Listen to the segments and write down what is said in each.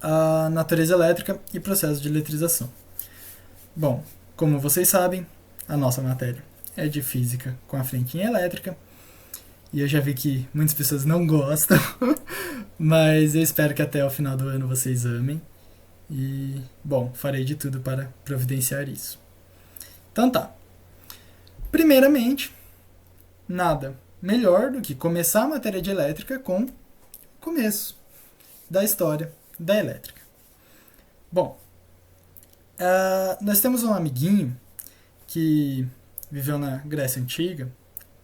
a natureza elétrica e processos de eletrização. Bom, como vocês sabem, a nossa matéria é de física com a frentinha elétrica, e eu já vi que muitas pessoas não gostam, mas eu espero que até o final do ano vocês amem. E, bom, farei de tudo para providenciar isso. Então tá. Primeiramente, nada melhor do que começar a matéria de elétrica com o começo da história da elétrica. Bom, nós temos um amiguinho que viveu na Grécia Antiga,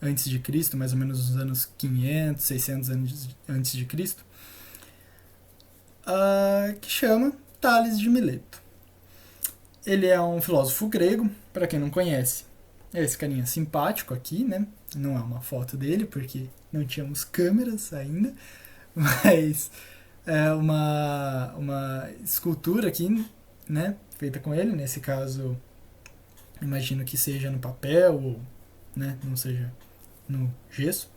antes de Cristo, mais ou menos nos anos 500, 600 anos antes de Cristo, que chama Tales de Mileto. Ele é um filósofo grego, para quem não conhece. É esse carinha simpático aqui, né? Não é uma foto dele, porque não tínhamos câmeras ainda, mas é uma escultura aqui, né? Feita com ele, nesse caso, imagino que seja no papel, ou né? Não seja no gesso.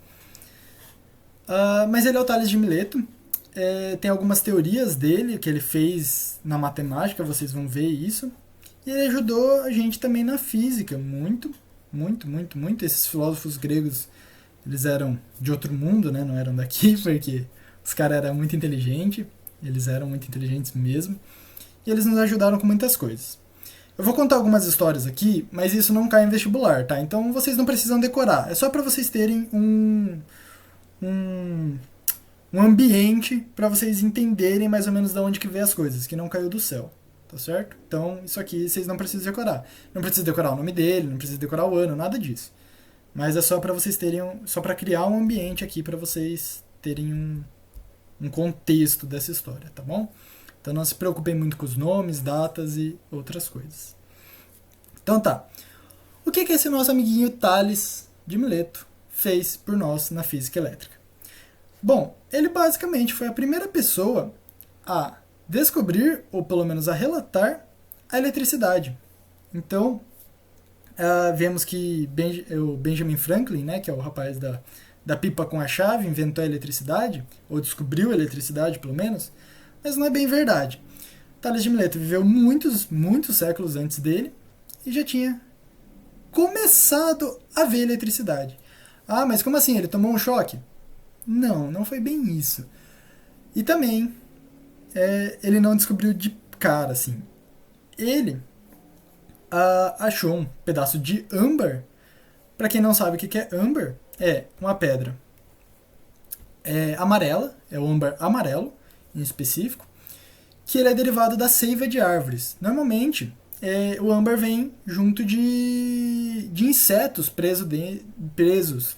Mas ele é o Tales de Mileto. Tem algumas teorias dele que ele fez na matemática, vocês vão ver isso. E ele ajudou a gente também na física, muito, muito, muito, muito. Esses filósofos gregos, eles eram de outro mundo, né? Não eram daqui, porque os caras eram muito inteligentes, eles eram muito inteligentes mesmo. E eles nos ajudaram com muitas coisas. Eu vou contar algumas histórias aqui, mas isso não cai em vestibular, tá? Então vocês não precisam decorar. É só para vocês terem um, um ambiente para vocês entenderem mais ou menos de onde que vem as coisas, que não caiu do céu, tá certo? Então isso aqui vocês não precisam decorar. Não precisa decorar o nome dele, não precisa decorar o ano, nada disso. Mas é só para vocês terem, só para criar um ambiente aqui para vocês terem um contexto dessa história, tá bom? Então não se preocupem muito com os nomes, datas e outras coisas. Então tá. O que esse nosso amiguinho Tales de Mileto fez por nós na física elétrica? Bom, ele basicamente foi a primeira pessoa a descobrir, ou pelo menos a relatar, a eletricidade. Então, vemos que o Benjamin Franklin, né, que é o rapaz da pipa com a chave, inventou a eletricidade, ou descobriu a eletricidade, pelo menos, mas não é bem verdade. Tales de Mileto viveu muitos, muitos séculos antes dele e já tinha começado a ver eletricidade. Ah, mas como assim? Ele tomou um choque? Não, não foi bem isso. E também, ele não descobriu de cara, assim. Ele achou um pedaço de âmbar. Para quem não sabe o que é âmbar, é uma pedra amarela, é o âmbar amarelo, em específico, que ele é derivado da seiva de árvores. Normalmente, o âmbar vem junto de insetos presos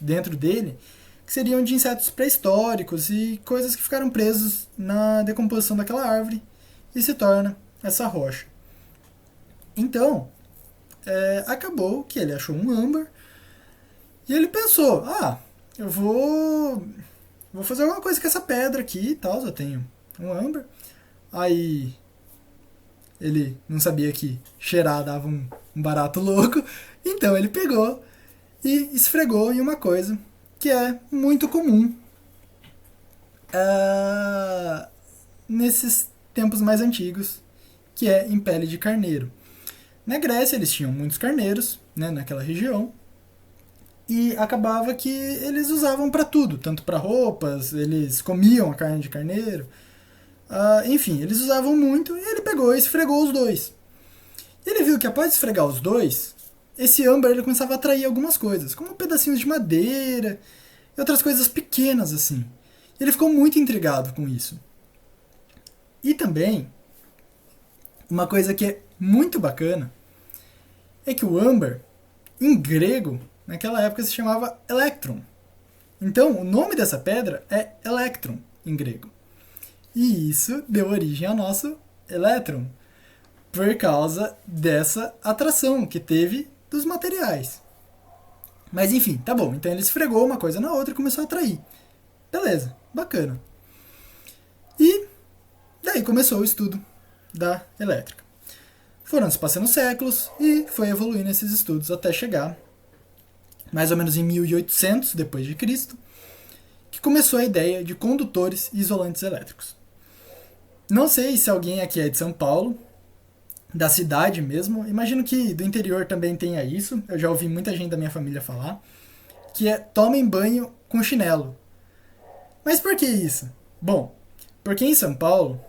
dentro dele, que seriam de insetos pré-históricos e coisas que ficaram presos na decomposição daquela árvore e se torna essa rocha. Então, acabou que ele achou um âmbar e ele pensou, eu vou fazer alguma coisa com essa pedra aqui e tal, eu tenho um âmbar. Aí ele não sabia que cheirar dava um barato louco, então ele pegou e esfregou em uma coisa que é muito comum nesses tempos mais antigos, que é em pele de carneiro. Na Grécia eles tinham muitos carneiros, né, naquela região, e acabava que eles usavam para tudo, tanto para roupas, eles comiam a carne de carneiro, enfim, eles usavam muito, e ele pegou e esfregou os dois. E ele viu que após esfregar os dois, esse âmbar ele começava a atrair algumas coisas, como pedacinhos de madeira e outras coisas pequenas assim. Ele ficou muito intrigado com isso. E também, uma coisa que é muito bacana é que o âmbar, em grego, naquela época se chamava electron. Então, o nome dessa pedra é electron, em grego. E isso deu origem ao nosso elétron, por causa dessa atração que teve dos materiais. Mas enfim, tá bom. Então ele esfregou uma coisa na outra e começou a atrair. Beleza, bacana. E daí começou o estudo da elétrica. Foram se passando séculos e foi evoluindo esses estudos até chegar mais ou menos em 1800 depois de Cristo, que começou a ideia de condutores e isolantes elétricos. Não sei se alguém aqui é de São Paulo, da cidade mesmo. Imagino que do interior também tenha isso. Eu já ouvi muita gente da minha família falar. Que é tomem banho com chinelo. Mas por que isso? Bom, porque em São Paulo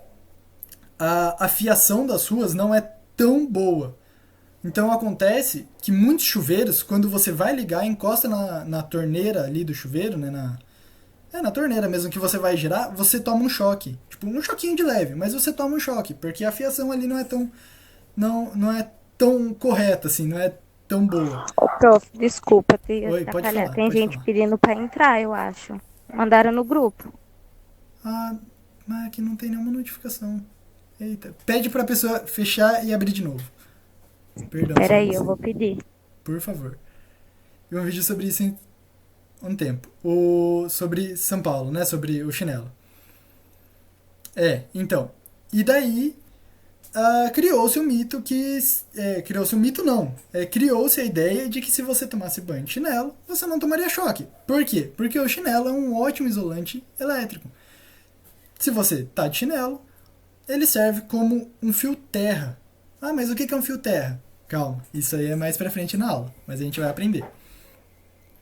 a fiação das ruas não é tão boa. Então acontece que muitos chuveiros, quando você vai ligar, encosta na torneira ali do chuveiro, né? Na torneira mesmo que você vai girar, você toma um choque. Tipo, um choquinho de leve, mas você toma um choque, porque a fiação ali não é tão. Não é tão correta, assim, não é tão boa. Ô, prof, desculpa te Oi, pode atrapalhar. falar, Tem pode gente falar. pedindo pra entrar, eu acho. Mandaram no grupo. Ah, mas aqui não tem nenhuma notificação. Eita. Pede pra pessoa fechar e abrir de novo. Perdão, só um Peraí, eu vou segundo. pedir. Por favor. Vi um vídeo sobre isso em um tempo. Sobre São Paulo, né? Sobre o chinelo. Então. E daí criou-se um mito que. Criou-se um mito, não. Criou-se a ideia de que se você tomasse banho de chinelo, você não tomaria choque. Por quê? Porque o chinelo é um ótimo isolante elétrico. Se você tá de chinelo, ele serve como um fio terra. Ah, mas o que é um fio terra? Calma, isso aí é mais pra frente na aula, mas a gente vai aprender.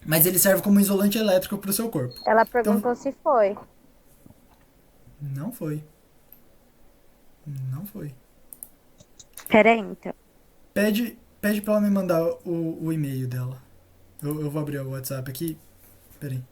Mas ele serve como um isolante elétrico pro seu corpo. Ela Então, perguntou se foi. não foi. Não foi. Peraí, então. Pede pra ela me mandar o e-mail dela. Eu vou abrir o WhatsApp aqui. Peraí.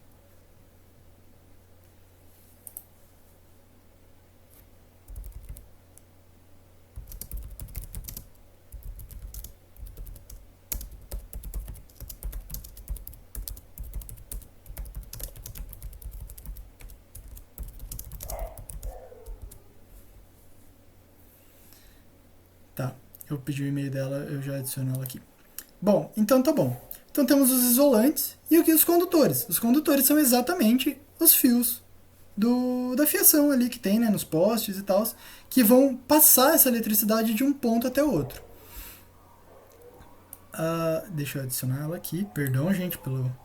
Tá. Eu pedi o e-mail dela, eu já adiciono ela aqui. Bom, então tá bom. Então temos os isolantes e os condutores. Os condutores são exatamente os fios da fiação ali que tem, né, nos postes e tal, que vão passar essa eletricidade de um ponto até o outro. Deixa eu adicionar ela aqui. Perdão, gente, pelo.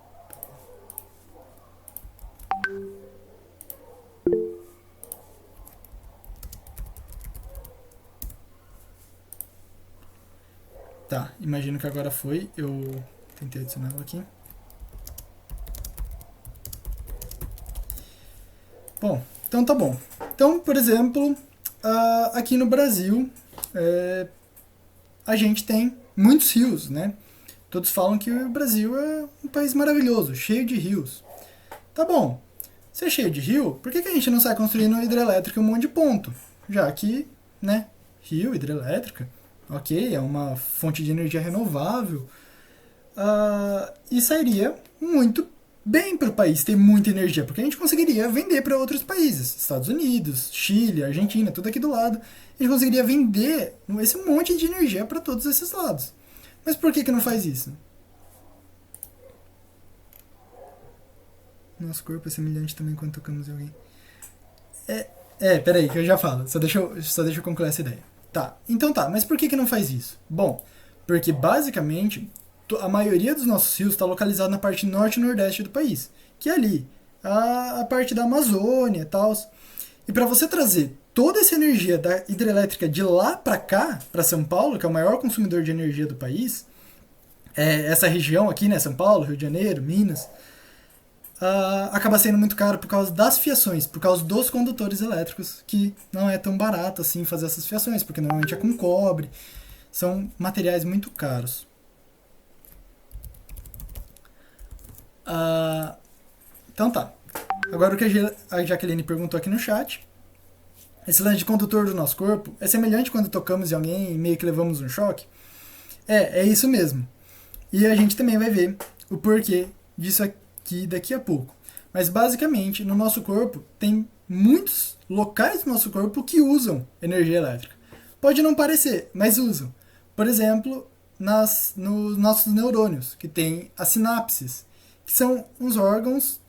Tá, imagino que agora foi. Eu tentei adicionar ela aqui. Bom, então tá bom. Então, por exemplo, aqui no Brasil, a gente tem muitos rios, né? Todos falam que o Brasil é um país maravilhoso, cheio de rios. Tá bom. Se é cheio de rio, por que a gente não sai construindo hidrelétrica em um monte de ponto? Já que, né, rio, hidrelétrica, ok, é uma fonte de energia renovável, e sairia muito bem para o país ter muita energia, porque a gente conseguiria vender para outros países, Estados Unidos, Chile, Argentina, tudo aqui do lado. A gente conseguiria vender esse monte de energia para todos esses lados. Mas por que não faz isso? Nosso corpo é semelhante também quando tocamos em alguém. Peraí, que eu já falo. Só deixa eu concluir essa ideia. Tá, então tá, mas por que não faz isso? Bom, porque basicamente a maioria dos nossos rios está localizado na parte norte e nordeste do país, que é ali, a parte da Amazônia e tal. E para você trazer toda essa energia da hidrelétrica de lá para cá, para São Paulo, que é o maior consumidor de energia do país, essa região aqui, né, São Paulo, Rio de Janeiro, Minas, acaba sendo muito caro por causa das fiações, por causa dos condutores elétricos, que não é tão barato assim fazer essas fiações, porque normalmente é com cobre, são materiais muito caros. Então tá. Agora o que a Jaqueline perguntou aqui no chat. Esse lance de condutor do nosso corpo é semelhante quando tocamos em alguém e meio que levamos um choque? É isso mesmo. E a gente também vai ver o porquê disso aqui daqui a pouco. Mas basicamente, no nosso corpo, tem muitos locais do nosso corpo que usam energia elétrica. Pode não parecer, mas usam. Por exemplo, nos nossos neurônios, que tem as sinapses, que são uns órgãos,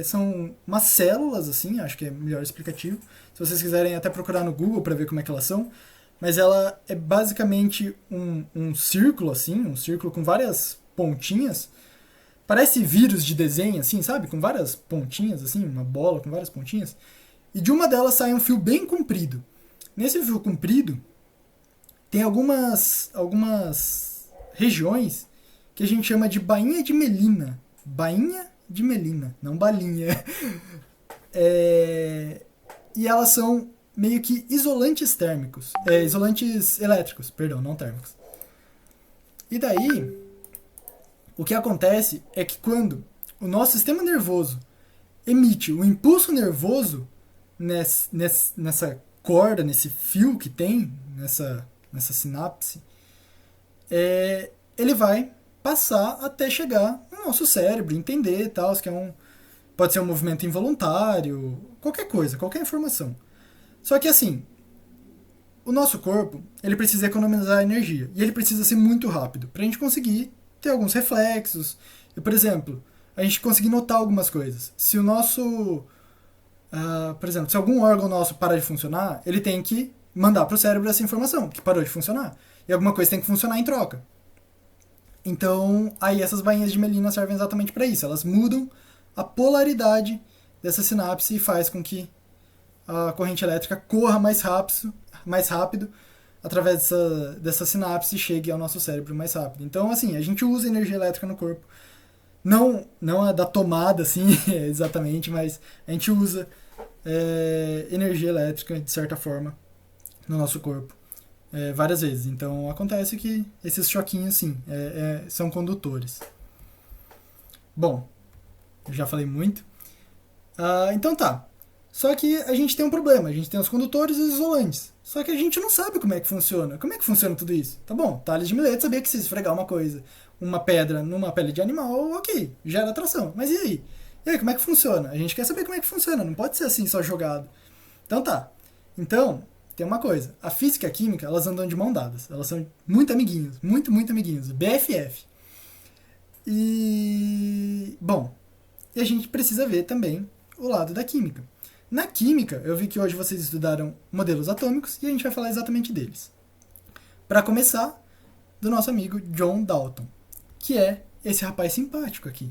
são umas células, assim, acho que é melhor explicativo. Se vocês quiserem até procurar no Google para ver como é que elas são. Mas ela é basicamente um círculo, assim, um círculo com várias pontinhas. Parece vírus de desenho, assim, sabe? Com várias pontinhas, assim, uma bola com várias pontinhas. E de uma delas sai um fio bem comprido. Nesse fio comprido, tem algumas regiões que a gente chama de bainha de melina. Bainha de melina, não balinha. E elas são meio que isolantes térmicos. Isolantes elétricos, perdão, não térmicos. E daí, o que acontece é que quando o nosso sistema nervoso emite um impulso nervoso nessa corda, nesse fio que tem, nessa sinapse, ele vai passar até chegar no nosso cérebro, entender tal, que pode ser um movimento involuntário, qualquer coisa, qualquer informação. Só que assim, o nosso corpo, ele precisa economizar energia, e ele precisa ser muito rápido, pra gente conseguir ter alguns reflexos, e, por exemplo, a gente conseguir notar algumas coisas. Se o nosso... por exemplo, se algum órgão nosso parar de funcionar, ele tem que mandar pro cérebro essa informação, que parou de funcionar. E alguma coisa tem que funcionar em troca. Então, aí essas bainhas de melina servem exatamente para isso. Elas mudam a polaridade dessa sinapse e faz com que a corrente elétrica corra mais rápido através dessa sinapse e chegue ao nosso cérebro mais rápido. Então, assim, a gente usa energia elétrica no corpo. Não é da tomada, assim, exatamente, mas a gente usa energia elétrica, de certa forma, no nosso corpo. Várias vezes. Então acontece que esses choquinhos, sim, são condutores. Bom, eu já falei muito. Então tá. Só que a gente tem um problema. A gente tem os condutores e os isolantes. Só que a gente não sabe como é que funciona. Como é que funciona tudo isso? Tá bom, Tales de Mileto sabia que se esfregar uma pedra numa pele de animal, ok, gera atração. Mas e aí? E aí, como é que funciona? A gente quer saber como é que funciona. Não pode ser assim, só jogado. Então tá. Então, tem uma coisa, a física e a química, elas andam de mão dadas. Elas são muito amiguinhos, muito amiguinhos. BFF. Bom, e a gente precisa ver também o lado da química. Na química, eu vi que hoje vocês estudaram modelos atômicos e a gente vai falar exatamente deles. Para começar, do nosso amigo John Dalton, que é esse rapaz simpático aqui.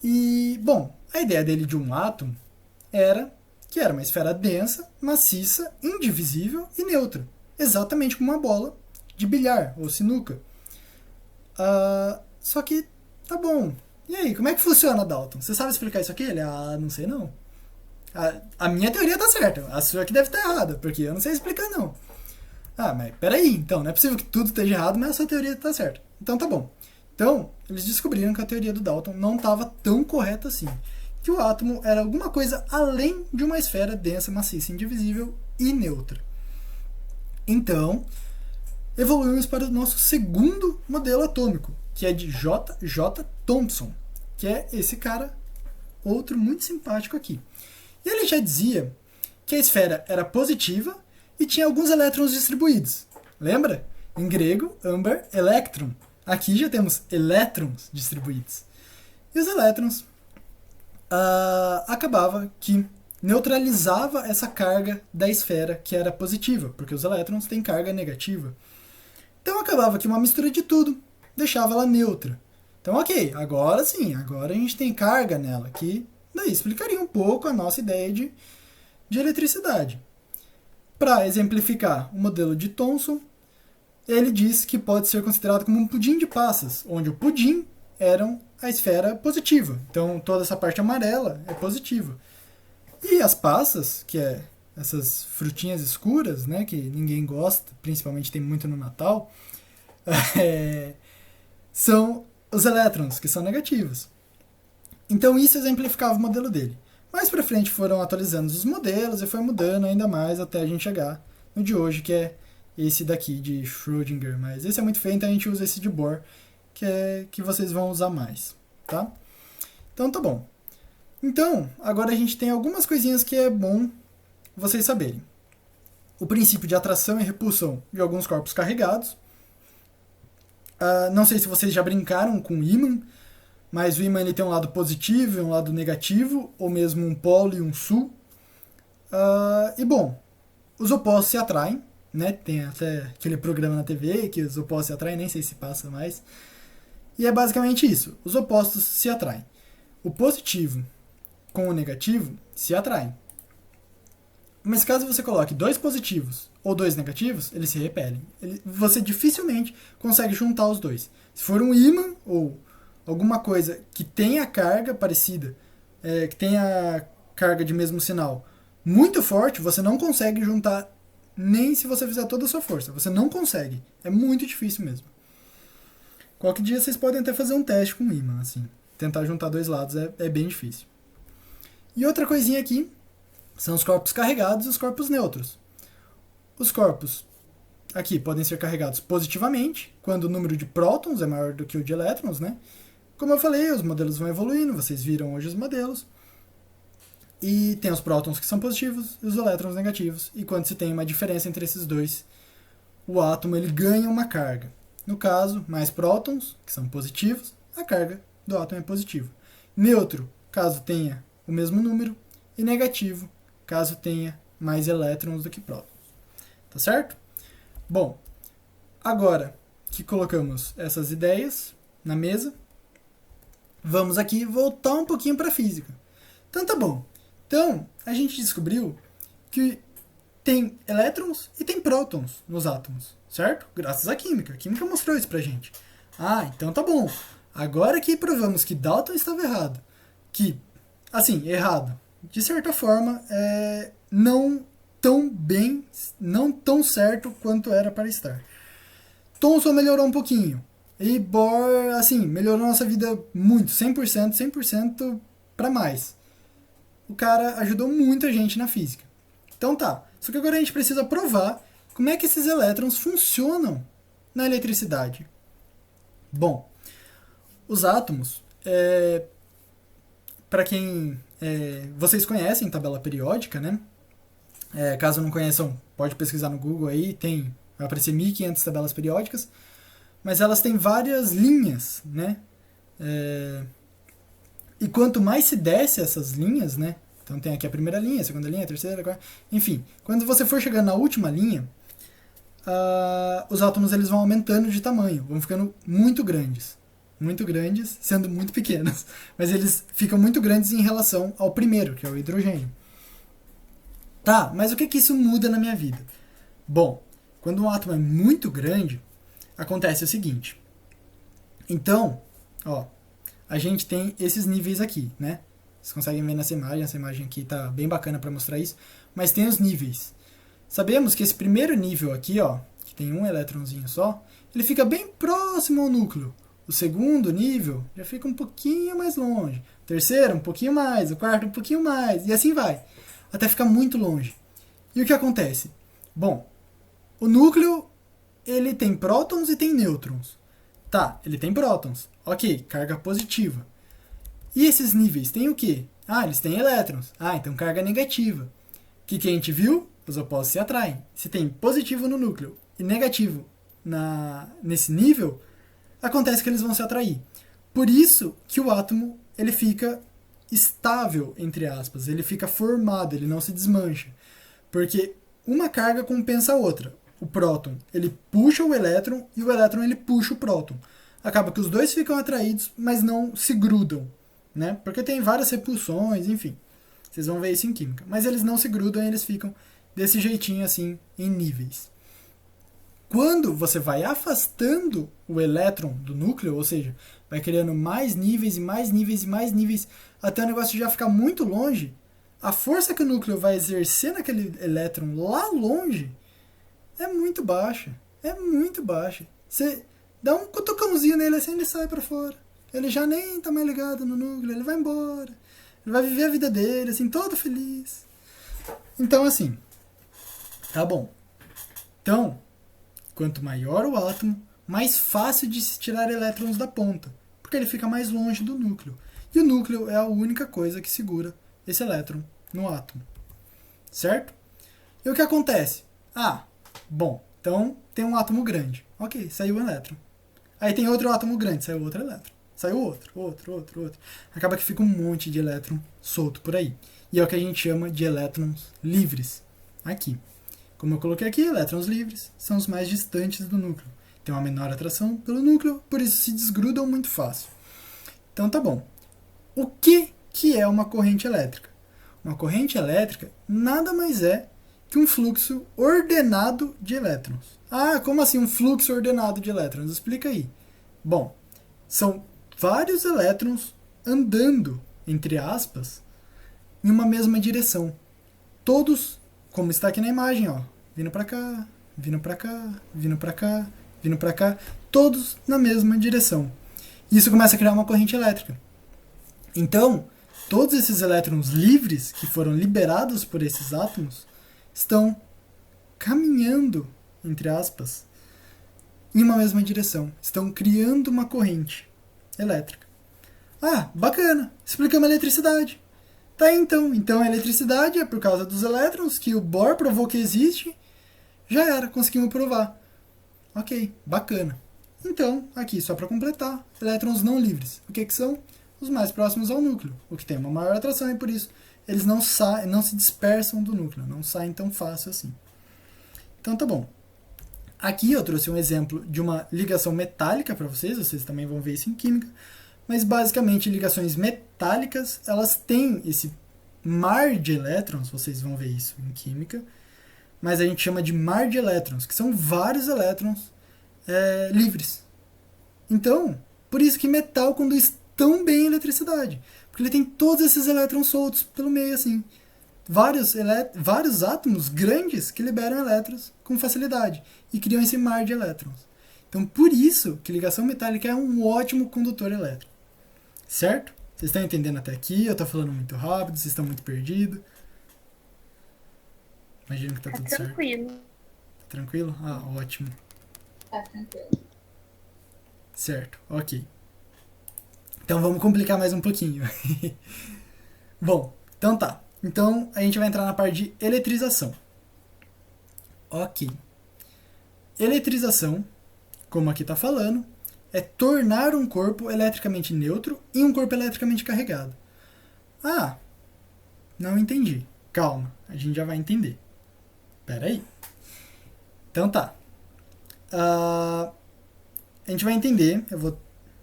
E, bom, a ideia dele de um átomo era que era uma esfera densa, maciça, indivisível e neutra. Exatamente como uma bola de bilhar ou sinuca. Só que, tá bom. E aí, como é que funciona, Dalton? Você sabe explicar isso aqui? Ele, não sei não. A minha teoria tá certa, a sua que deve estar errada, porque eu não sei explicar não. Mas peraí, então, não é possível que tudo esteja errado, mas a sua teoria tá certa. Então tá bom. Então, eles descobriram que a teoria do Dalton não estava tão correta assim. Que o átomo era alguma coisa além de uma esfera densa, maciça, indivisível e neutra. Então, evoluímos para o nosso segundo modelo atômico, que é de J. Thomson, que é esse cara, outro muito simpático aqui. E ele já dizia que a esfera era positiva e tinha alguns elétrons distribuídos. Lembra? Em grego, amber, electron. Aqui já temos elétrons distribuídos. E os elétrons acabava que neutralizava essa carga da esfera que era positiva, porque os elétrons têm carga negativa. Então acabava que uma mistura de tudo deixava ela neutra. Então ok, agora sim, agora a gente tem carga nela, que daí explicaria um pouco a nossa ideia de eletricidade. Para exemplificar o modelo de Thomson, ele diz que pode ser considerado como um pudim de passas, onde o pudim era a esfera positiva. Então toda essa parte amarela é positiva. E as passas, que é essas frutinhas escuras, né, que ninguém gosta, principalmente tem muito no Natal, são os elétrons, que são negativos. Então isso exemplificava o modelo dele. Mais pra frente foram atualizando os modelos e foi mudando ainda mais até a gente chegar no de hoje, que é esse daqui de Schrödinger. Mas esse é muito feio, então a gente usa esse de Bohr, que vocês vão usar mais, tá? Então tá bom. Então, agora a gente tem algumas coisinhas que é bom vocês saberem. O princípio de atração e repulsão de alguns corpos carregados. Não sei se vocês já brincaram com o ímã, mas o ímã ele tem um lado positivo e um lado negativo, ou mesmo um polo e um sul. E bom, os opostos se atraem, né? Tem até aquele programa na TV que os opostos se atraem, nem sei se passa mais. E é basicamente isso, os opostos se atraem. O positivo com o negativo se atraem. Mas caso você coloque 2 positivos ou 2 negativos, eles se repelem. Você dificilmente consegue juntar os dois. Se for um ímã ou alguma coisa que tenha carga parecida, que tenha carga de mesmo sinal muito forte, você não consegue juntar nem se você fizer toda a sua força. Você não consegue. É muito difícil mesmo. Qualquer dia vocês podem até fazer um teste com ímã, assim. Tentar juntar dois lados é bem difícil. E outra coisinha aqui são os corpos carregados e os corpos neutros. Os corpos aqui podem ser carregados positivamente, quando o número de prótons é maior do que o de elétrons, né? Como eu falei, os modelos vão evoluindo, vocês viram hoje os modelos. E tem os prótons que são positivos e os elétrons negativos. E quando se tem uma diferença entre esses dois, o átomo ele ganha uma carga. No caso, mais prótons, que são positivos, a carga do átomo é positiva. Neutro, caso tenha o mesmo número, e negativo, caso tenha mais elétrons do que prótons. Tá certo? Bom, agora que colocamos essas ideias na mesa, vamos aqui voltar um pouquinho para a física. Então tá bom. Então, a gente descobriu que tem elétrons e tem prótons nos átomos, certo? Graças à química. A química mostrou isso pra gente. Ah, então tá bom. Agora que provamos que Dalton estava errado, que, assim, errado, de certa forma, não tão bem, não tão certo quanto era para estar. Thomson melhorou um pouquinho. E Bohr, assim, melhorou a nossa vida muito, 100%, 100% para mais. O cara ajudou muita gente na física. Então tá, só que agora a gente precisa provar como é que esses elétrons funcionam na eletricidade. Bom, os átomos, para quem vocês conhecem tabela periódica, né? Caso não conheçam, pode pesquisar no Google aí, vai aparecer 1500 tabelas periódicas, mas elas têm várias linhas, né? E quanto mais se desce essas linhas, né? Então tem aqui a primeira linha, a segunda linha, a terceira, a quarta, enfim. Quando você for chegando na última linha, os átomos eles vão aumentando de tamanho, vão ficando muito grandes, sendo muito pequenos, mas eles ficam muito grandes em relação ao primeiro, que é o hidrogênio. Tá, mas o que isso muda na minha vida? Bom, quando um átomo é muito grande, acontece o seguinte. Então, a gente tem esses níveis aqui, né? Vocês conseguem ver nessa imagem, essa imagem aqui tá bem bacana para mostrar isso, mas tem os níveis. Sabemos que esse primeiro nível aqui, que tem um elétronzinho só, ele fica bem próximo ao núcleo. O segundo nível já fica um pouquinho mais longe. O terceiro, um pouquinho mais. O quarto, um pouquinho mais. E assim vai, até ficar muito longe. E o que acontece? Bom, o núcleo, ele tem prótons e tem nêutrons. Tá, ele tem prótons. Ok, carga positiva. E esses níveis têm o quê? Eles têm elétrons. Então carga negativa. O que a gente viu? Os opostos se atraem. Se tem positivo no núcleo e negativo nesse nível, acontece que eles vão se atrair. Por isso que o átomo ele fica estável, entre aspas. Ele fica formado, ele não se desmancha. Porque uma carga compensa a outra. O próton ele puxa o elétron e o elétron ele puxa o próton. Acaba que os dois ficam atraídos, mas não se grudam, né? Porque tem várias repulsões, enfim. Vocês vão ver isso em química. Mas eles não se grudam e eles ficam desse jeitinho assim, em níveis. Quando você vai afastando o elétron do núcleo, ou seja, vai criando mais níveis e mais níveis e mais níveis, até o negócio já ficar muito longe, a força que o núcleo vai exercer naquele elétron lá longe é muito baixa. É muito baixa. Você dá um cutucãozinho nele assim, ele sai para fora. Ele já nem tá mais ligado no núcleo, ele vai embora. Ele vai viver a vida dele, assim, todo feliz. Então, assim, tá bom. Então, quanto maior o átomo, mais fácil de se tirar elétrons da ponta, porque ele fica mais longe do núcleo. E o núcleo é a única coisa que segura esse elétron no átomo. Certo? E o que acontece? Bom, então tem um átomo grande. Ok, saiu um elétron. Aí tem outro átomo grande, saiu outro elétron. Saiu outro. Acaba que fica um monte de elétron solto por aí. E é o que a gente chama de elétrons livres. Aqui. Como eu coloquei aqui, elétrons livres são os mais distantes do núcleo. Tem uma menor atração pelo núcleo, por isso se desgrudam muito fácil. Então tá bom. O que é uma corrente elétrica? Uma corrente elétrica nada mais é que um fluxo ordenado de elétrons. Ah, como assim um fluxo ordenado de elétrons? Explica aí. Bom, são vários elétrons andando, entre aspas, em uma mesma direção. Todos, como está aqui na imagem, ó, vindo para cá, vindo para cá, vindo para cá, vindo para cá, todos na mesma direção. Isso começa a criar uma corrente elétrica. Então, todos esses elétrons livres que foram liberados por esses átomos estão caminhando, entre aspas, em uma mesma direção. Estão criando uma corrente elétrica. Ah, bacana. Explicamos a eletricidade. Tá aí, então. Então a eletricidade é por causa dos elétrons que o Bohr provou que existe. Já era, conseguimos provar. Ok, bacana. Então, aqui, só para completar, elétrons não livres. O que são? Os mais próximos ao núcleo, o que tem uma maior atração e por isso eles não se dispersam do núcleo, não saem tão fácil assim. Então tá bom. Aqui eu trouxe um exemplo de uma ligação metálica para vocês também vão ver isso em química, mas basicamente ligações metálicas, elas têm esse mar de elétrons, vocês vão ver isso em química, mas a gente chama de mar de elétrons, que são vários elétrons livres. Então, por isso que metal conduz tão bem a eletricidade, porque ele tem todos esses elétrons soltos pelo meio, assim. Vários átomos grandes que liberam elétrons com facilidade e criam esse mar de elétrons. Então, por isso que ligação metálica é um ótimo condutor elétrico. Certo? Vocês estão entendendo até aqui? Eu estou falando muito rápido, vocês estão muito perdidos. Imagino que tá tudo tranquilo. certo. Tá tranquilo? Ah, ótimo. Tá tranquilo. Certo, ok. Então vamos complicar mais um pouquinho. Bom, então tá. Então a gente vai entrar na parte de eletrização. Ok. Eletrização, como aqui está falando, é tornar um corpo eletricamente neutro em um corpo eletricamente carregado. Ah, não entendi. Calma, a gente já vai entender. Pera aí. Então tá. A gente vai entender,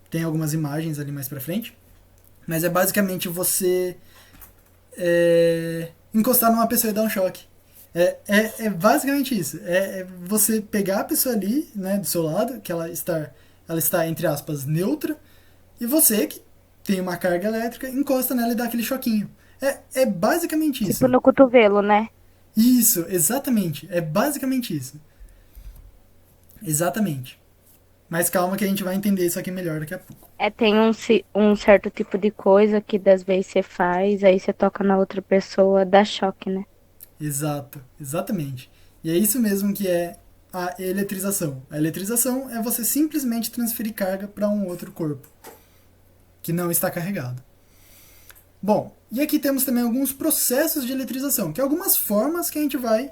tem algumas imagens ali mais pra frente, mas é basicamente você encostar numa pessoa e dar um choque. É basicamente isso. É você pegar a pessoa ali, né, do seu lado, que ela está, entre aspas, neutra, e você, que tem uma carga elétrica, encosta nela e dá aquele choquinho. É basicamente isso. Tipo no cotovelo, né? Isso, exatamente. É basicamente isso. Exatamente. Mas calma que a gente vai entender isso aqui melhor daqui a pouco. Tem um certo tipo de coisa que das vezes você faz, aí você toca na outra pessoa, dá choque, né? Exato, exatamente. E é isso mesmo que é a eletrização. A eletrização é você simplesmente transferir carga para um outro corpo que não está carregado. Bom, e aqui temos também alguns processos de eletrização, que é algumas formas que a gente vai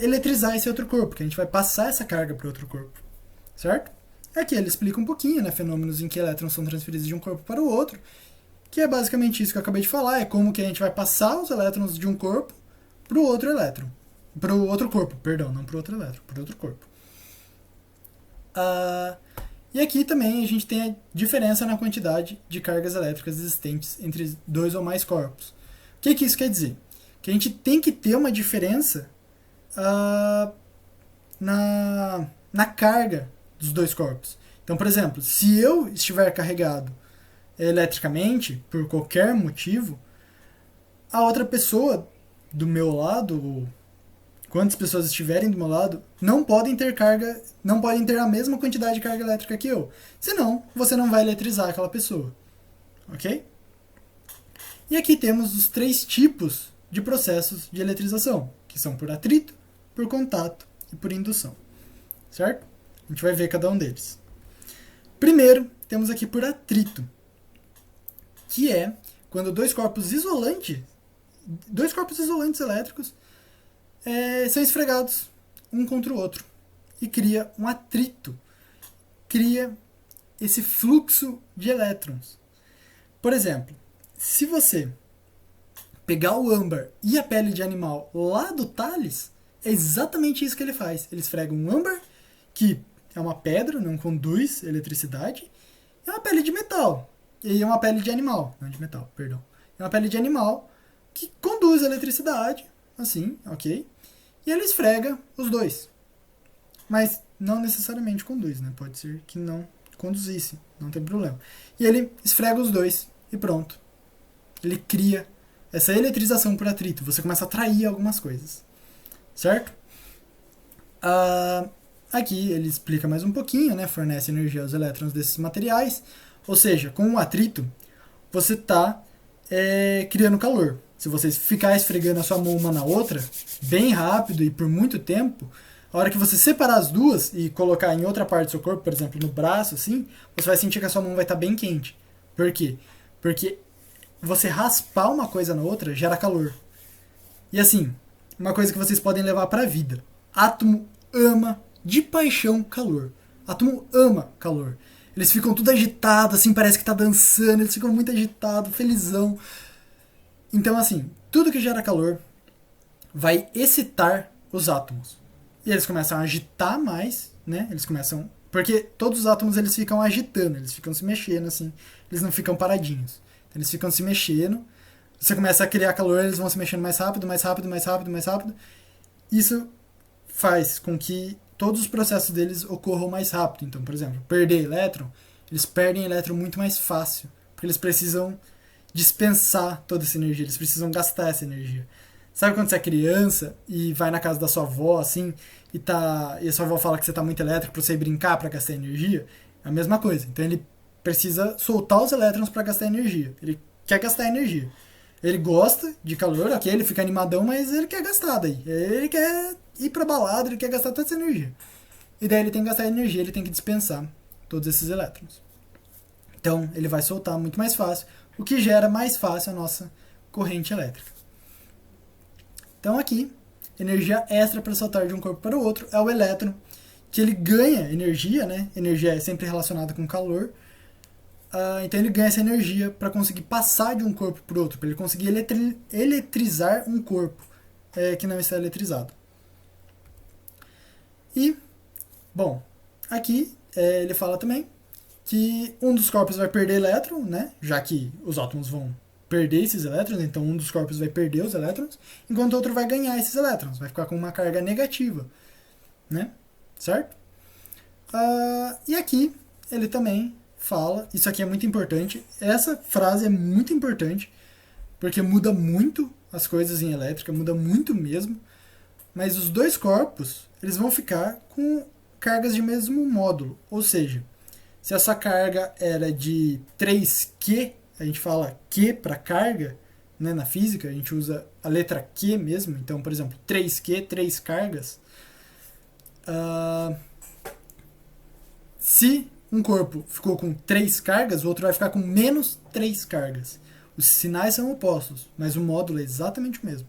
eletrizar esse outro corpo, que a gente vai passar essa carga para outro corpo, certo? Aqui ele explica um pouquinho, né, fenômenos em que elétrons são transferidos de um corpo para o outro, que é basicamente isso que eu acabei de falar, é como que a gente vai passar os elétrons de um corpo para o outro elétron. Para o outro corpo, perdão, não para o outro elétron, para o outro corpo. E aqui também a gente tem a diferença na quantidade de cargas elétricas existentes entre dois ou mais corpos. O que isso quer dizer? Que a gente tem que ter uma diferença na carga dos dois corpos. Então, por exemplo, se eu estiver carregado eletricamente, por qualquer motivo, a outra pessoa do meu lado, ou quantas pessoas estiverem do meu lado, não podem ter a mesma quantidade de carga elétrica que eu. Senão, você não vai eletrizar aquela pessoa. Ok? E aqui temos os 3 tipos de processos de eletrização, que são por atrito, por contato e por indução. Certo? A gente vai ver cada um deles. Primeiro, temos aqui por atrito, que é quando dois corpos isolantes elétricos são esfregados um contra o outro e cria um atrito, cria esse fluxo de elétrons. Por exemplo, se você pegar o âmbar e a pele de animal lá do Thales, é exatamente isso que ele faz. Ele esfrega um âmbar, que é uma pedra, não conduz eletricidade, e uma pele de metal. E é uma pele de animal, não de metal, perdão. É uma pele de animal que conduz eletricidade, assim, ok? E ele esfrega os dois. Mas não necessariamente conduz, né? Pode ser que não conduzisse, não tem problema. E ele esfrega os dois e pronto. Ele cria essa eletrização por atrito. Você começa a atrair algumas coisas, certo? Aqui ele explica mais um pouquinho, né? Fornece energia aos elétrons desses materiais. Ou seja, com o atrito, você está criando calor. Se você ficar esfregando a sua mão uma na outra, bem rápido e por muito tempo, a hora que você separar as duas e colocar em outra parte do seu corpo, por exemplo, no braço, assim, você vai sentir que a sua mão vai estar bem quente. Por quê? Porque você raspar uma coisa na outra gera calor. E assim, uma coisa que vocês podem levar para a vida. Átomo ama de paixão calor. Átomo ama calor. Eles ficam tudo agitados, assim, parece que tá dançando, eles ficam muito agitados, felizão. Então, assim, tudo que gera calor vai excitar os átomos. E eles começam a agitar mais, né? Eles começam... Porque todos os átomos, eles ficam agitando, eles ficam se mexendo, assim. Eles não ficam paradinhos. Então, eles ficam se mexendo. Você começa a criar calor, eles vão se mexendo mais rápido, mais rápido, mais rápido, mais rápido. Isso faz com que todos os processos deles ocorram mais rápido. Então, por exemplo, perder elétron, eles perdem elétron muito mais fácil. Porque eles precisam dispensar toda essa energia, eles precisam gastar essa energia. Sabe quando você é criança e vai na casa da sua avó, assim, e a sua avó fala que você tá muito elétrico pra você ir brincar pra gastar energia? É a mesma coisa. Então ele precisa soltar os elétrons pra gastar energia. Ele quer gastar energia. Ele gosta de calor, ok, ele fica animadão, mas ele quer gastar daí. Ele quer ir pra balada, ele quer gastar toda essa energia. E daí ele tem que gastar energia, ele tem que dispensar todos esses elétrons. Então ele vai soltar muito mais fácil, o que gera mais fácil a nossa corrente elétrica. Então aqui, energia extra para saltar de um corpo para o outro é o elétron, que ele ganha energia, né? Energia é sempre relacionada com calor. Então ele ganha essa energia para conseguir passar de um corpo para o outro, para ele conseguir eletrizar um corpo que não está eletrizado. E, bom, aqui ele fala também que um dos corpos vai perder elétron, né? Já que os átomos vão perder esses elétrons, então um dos corpos vai perder os elétrons, enquanto o outro vai ganhar esses elétrons, vai ficar com uma carga negativa, né? Certo? E aqui ele também fala, isso aqui é muito importante, essa frase é muito importante, porque muda muito as coisas em elétrica, muda muito mesmo, mas os dois corpos, eles vão ficar com cargas de mesmo módulo, ou seja, se essa carga era de 3Q, a gente fala Q para carga, né, na física, a gente usa a letra Q mesmo, então, por exemplo, 3Q, 3 cargas. Se um corpo ficou com 3 cargas, o outro vai ficar com menos 3 cargas. Os sinais são opostos, mas o módulo é exatamente o mesmo.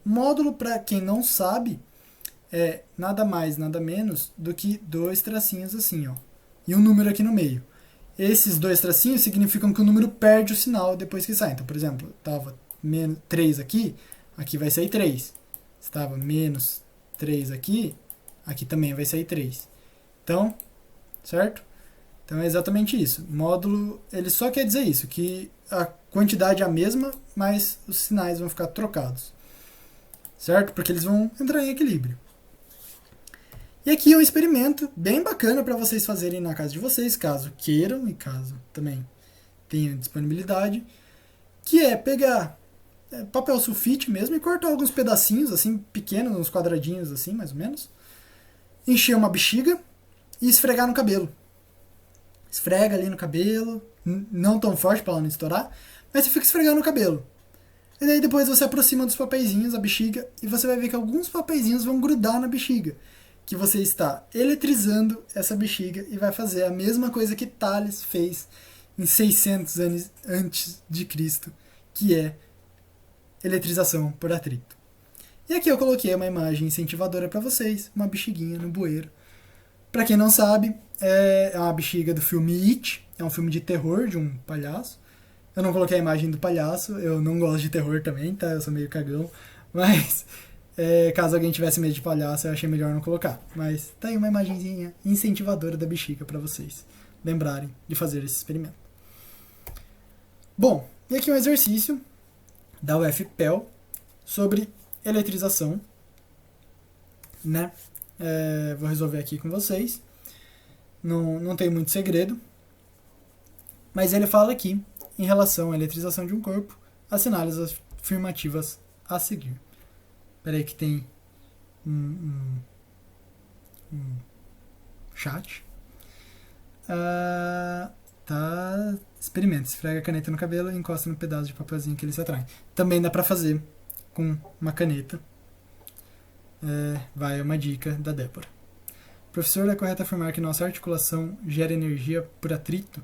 O módulo, para quem não sabe, é nada mais, nada menos do que dois tracinhos assim, ó, e um número aqui no meio. Esses dois tracinhos significam que o número perde o sinal depois que sai. Então, por exemplo, estava menos 3 aqui, aqui vai sair 3. Estava menos 3 aqui, aqui também vai sair 3. Então, certo? Então é exatamente isso. Módulo, ele só quer dizer isso, que a quantidade é a mesma, mas os sinais vão ficar trocados. Certo? Porque eles vão entrar em equilíbrio. E aqui é um experimento bem bacana para vocês fazerem na casa de vocês, caso queiram e caso também tenham disponibilidade, que é pegar papel sulfite mesmo e cortar alguns pedacinhos, assim, pequenos, uns quadradinhos assim, mais ou menos, encher uma bexiga e esfregar no cabelo. Esfrega ali no cabelo, não tão forte para ela não estourar, mas você fica esfregando no cabelo. E daí depois você aproxima dos papeizinhos, a bexiga, e você vai ver que alguns papeizinhos vão grudar na bexiga, que você está eletrizando essa bexiga e vai fazer a mesma coisa que Thales fez em 600 anos antes de Cristo, que é eletrização por atrito. E aqui eu coloquei uma imagem incentivadora para vocês, uma bexiguinha no bueiro. Para quem não sabe, é uma bexiga do filme It, é um filme de terror de um palhaço. Eu não coloquei a imagem do palhaço, eu não gosto de terror também, tá? Eu sou meio cagão, mas caso alguém tivesse medo de palhaço, eu achei melhor não colocar. Mas tá aí uma imagenzinha incentivadora da bexiga para vocês lembrarem de fazer esse experimento. Bom, e aqui um exercício da UFPEL sobre eletrização, né? Vou resolver aqui com vocês. Não tem muito segredo. Mas ele fala aqui, em relação à eletrização de um corpo, assinale as afirmativas a seguir. Espera aí que tem um chat. Tá. Experimenta. Esfrega a caneta no cabelo e encosta no pedaço de papelzinho que ele se atrai. Também dá pra fazer com uma caneta. Vai uma dica da Débora. Professor, é correto afirmar que nossa articulação gera energia por atrito?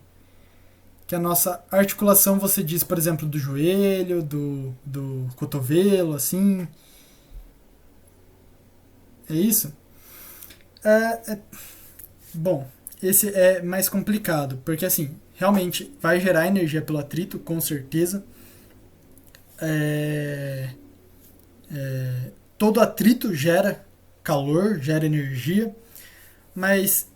Que a nossa articulação, você diz, por exemplo, do joelho, do cotovelo, assim. É isso? Bom, esse é mais complicado, porque assim, realmente vai gerar energia pelo atrito, com certeza. Todo atrito gera calor, gera energia, mas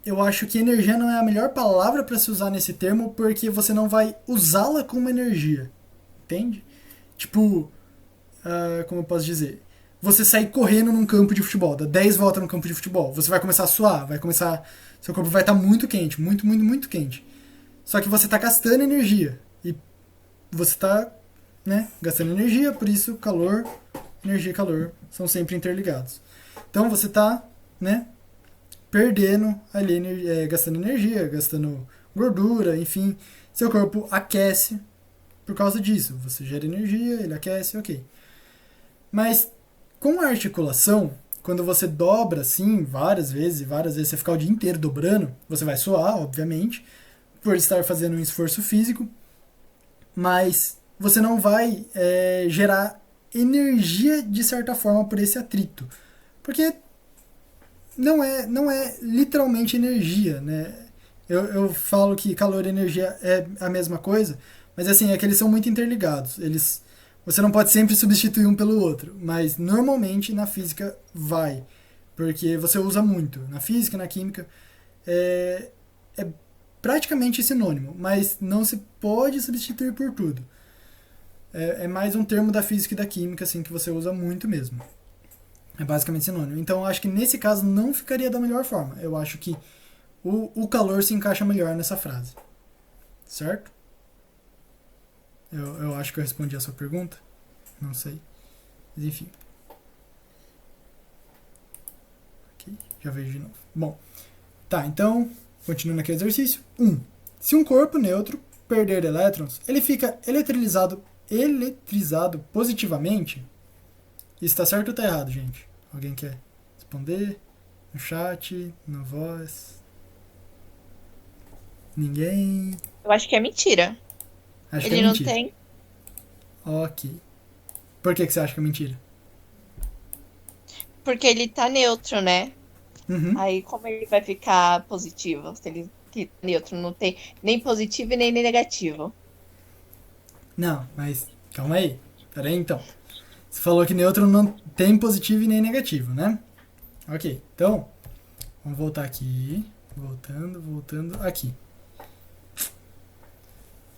eu acho que energia não é a melhor palavra para se usar nesse termo, porque você não vai usá-la como energia, entende? Tipo, como eu posso dizer? Você sair correndo num campo de futebol, dá 10 voltas no campo de futebol, você vai começar a suar, seu corpo vai estar muito quente, muito, muito, muito quente. Só que você está gastando energia, e você está, né, gastando energia, por isso calor, energia e calor são sempre interligados. Então você está, né, perdendo ali, gastando energia, gastando gordura, enfim. Seu corpo aquece por causa disso. Você gera energia, ele aquece, ok. Mas com a articulação, quando você dobra assim, várias vezes você ficar o dia inteiro dobrando, você vai suar, obviamente, por estar fazendo um esforço físico, mas você não vai gerar energia de certa forma por esse atrito. Porque não é literalmente energia, né? Eu falo que calor e energia é a mesma coisa, mas assim, é que eles são muito interligados. Você não pode sempre substituir um pelo outro, mas normalmente na física vai, porque você usa muito. Na física, na química, é praticamente sinônimo, mas não se pode substituir por tudo. É mais um termo da física e da química assim, que você usa muito mesmo. É basicamente sinônimo. Então eu acho que nesse caso não ficaria da melhor forma. Eu acho que o calor se encaixa melhor nessa frase. Certo? Eu acho que eu respondi a sua pergunta. Não sei. Mas enfim. Ok, já vejo de novo. Bom, tá, então, continuando aqui o exercício. 1. Se um corpo neutro perder elétrons, ele fica eletrizado positivamente? Isso tá certo ou tá errado, gente? Alguém quer responder? No chat? Na voz? Ninguém? Eu acho que é mentira. Acho que é Ele não mentira. tem. Ok. Por que você acha que é mentira? Porque ele tá neutro, né? Uhum. Aí como ele vai ficar positivo? Se ele que tá neutro não tem nem positivo e nem negativo. Não, mas calma aí. Pera aí então. Você falou que nêutron não tem positivo e nem negativo, né? Ok, então, vamos voltar aqui. Voltando aqui.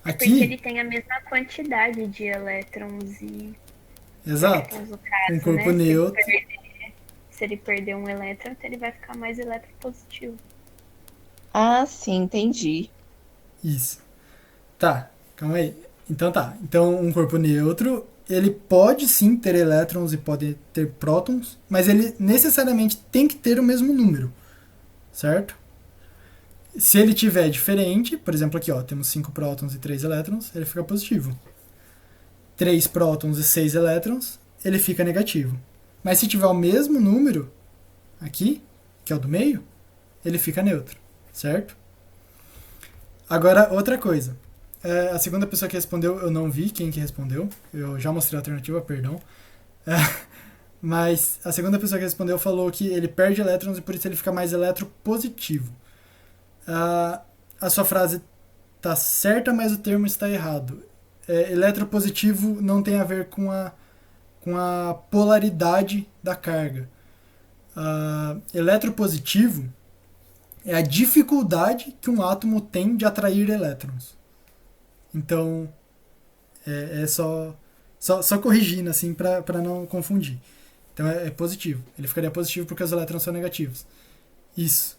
Porque Aqui, ele tem a mesma quantidade de elétrons e exato, prótons, no um caso, corpo né? neutro. Se ele perder um elétron, então ele vai ficar mais eletropositivo. Ah, sim, entendi. Isso. Tá, calma aí. Então tá. Então, um corpo neutro, ele pode sim ter elétrons e pode ter prótons, mas ele necessariamente tem que ter o mesmo número, certo? Se ele tiver diferente, por exemplo aqui, ó, temos 5 prótons e 3 elétrons, ele fica positivo. 3 prótons e 6 elétrons, ele fica negativo. Mas se tiver o mesmo número aqui, que é o do meio, ele fica neutro, certo? Agora, outra coisa. A segunda pessoa que respondeu, eu não vi quem que respondeu. Eu já mostrei a alternativa, perdão. Mas a segunda pessoa que respondeu falou que ele perde elétrons e por isso ele fica mais eletropositivo. A sua frase está certa, mas o termo está errado. Eletropositivo não tem a ver com a polaridade da carga. Eletropositivo é a dificuldade que um átomo tem de atrair elétrons. Então, é só Só corrigindo, assim, pra não confundir. Então é positivo. Ele ficaria positivo porque os elétrons são negativos. Isso.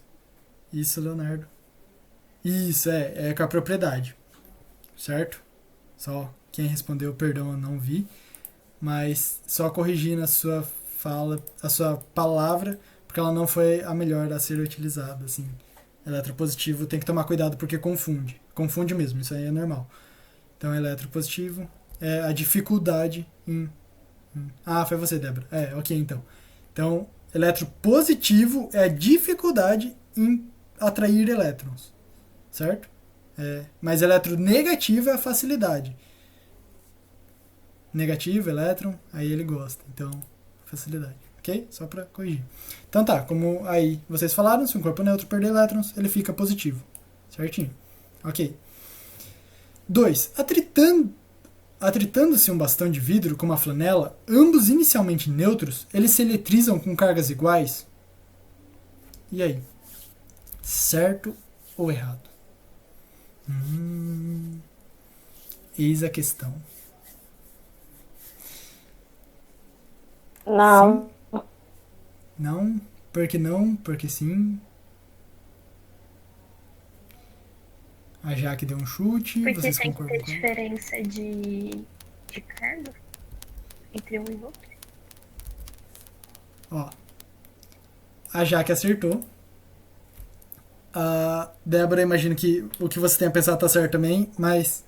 Isso, Leonardo. Isso, é com a propriedade. Certo? Só quem respondeu, perdão, eu não vi. Mas só corrigindo a sua fala, a sua palavra, porque ela não foi a melhor a ser utilizada, assim. Eletropositivo tem que tomar cuidado porque confunde. Confunde mesmo, isso aí é normal. Então, eletropositivo é a dificuldade em... Ah, foi você, Débora. Ok, então. Então, eletropositivo é a dificuldade em atrair elétrons. Certo? Mas eletronegativo é a facilidade. Negativo, elétron, aí ele gosta. Então, facilidade. Ok? Só pra corrigir. Então tá, como aí vocês falaram, se um corpo neutro perder elétrons, ele fica positivo. Certinho? Ok. 2. Atritando-se um bastão de vidro com uma flanela, ambos inicialmente neutros, eles se eletrizam com cargas iguais? E aí? Certo ou errado? Eis a questão. Não. Sim? Não? Porque não? Porque sim? A Jaque deu um chute. Porque Vocês tem que concordam ter com ela? diferença de carga entre um e outro. Ó. A Jaque acertou. A Débora, imagino que o que você tenha pensado tá certo também, mas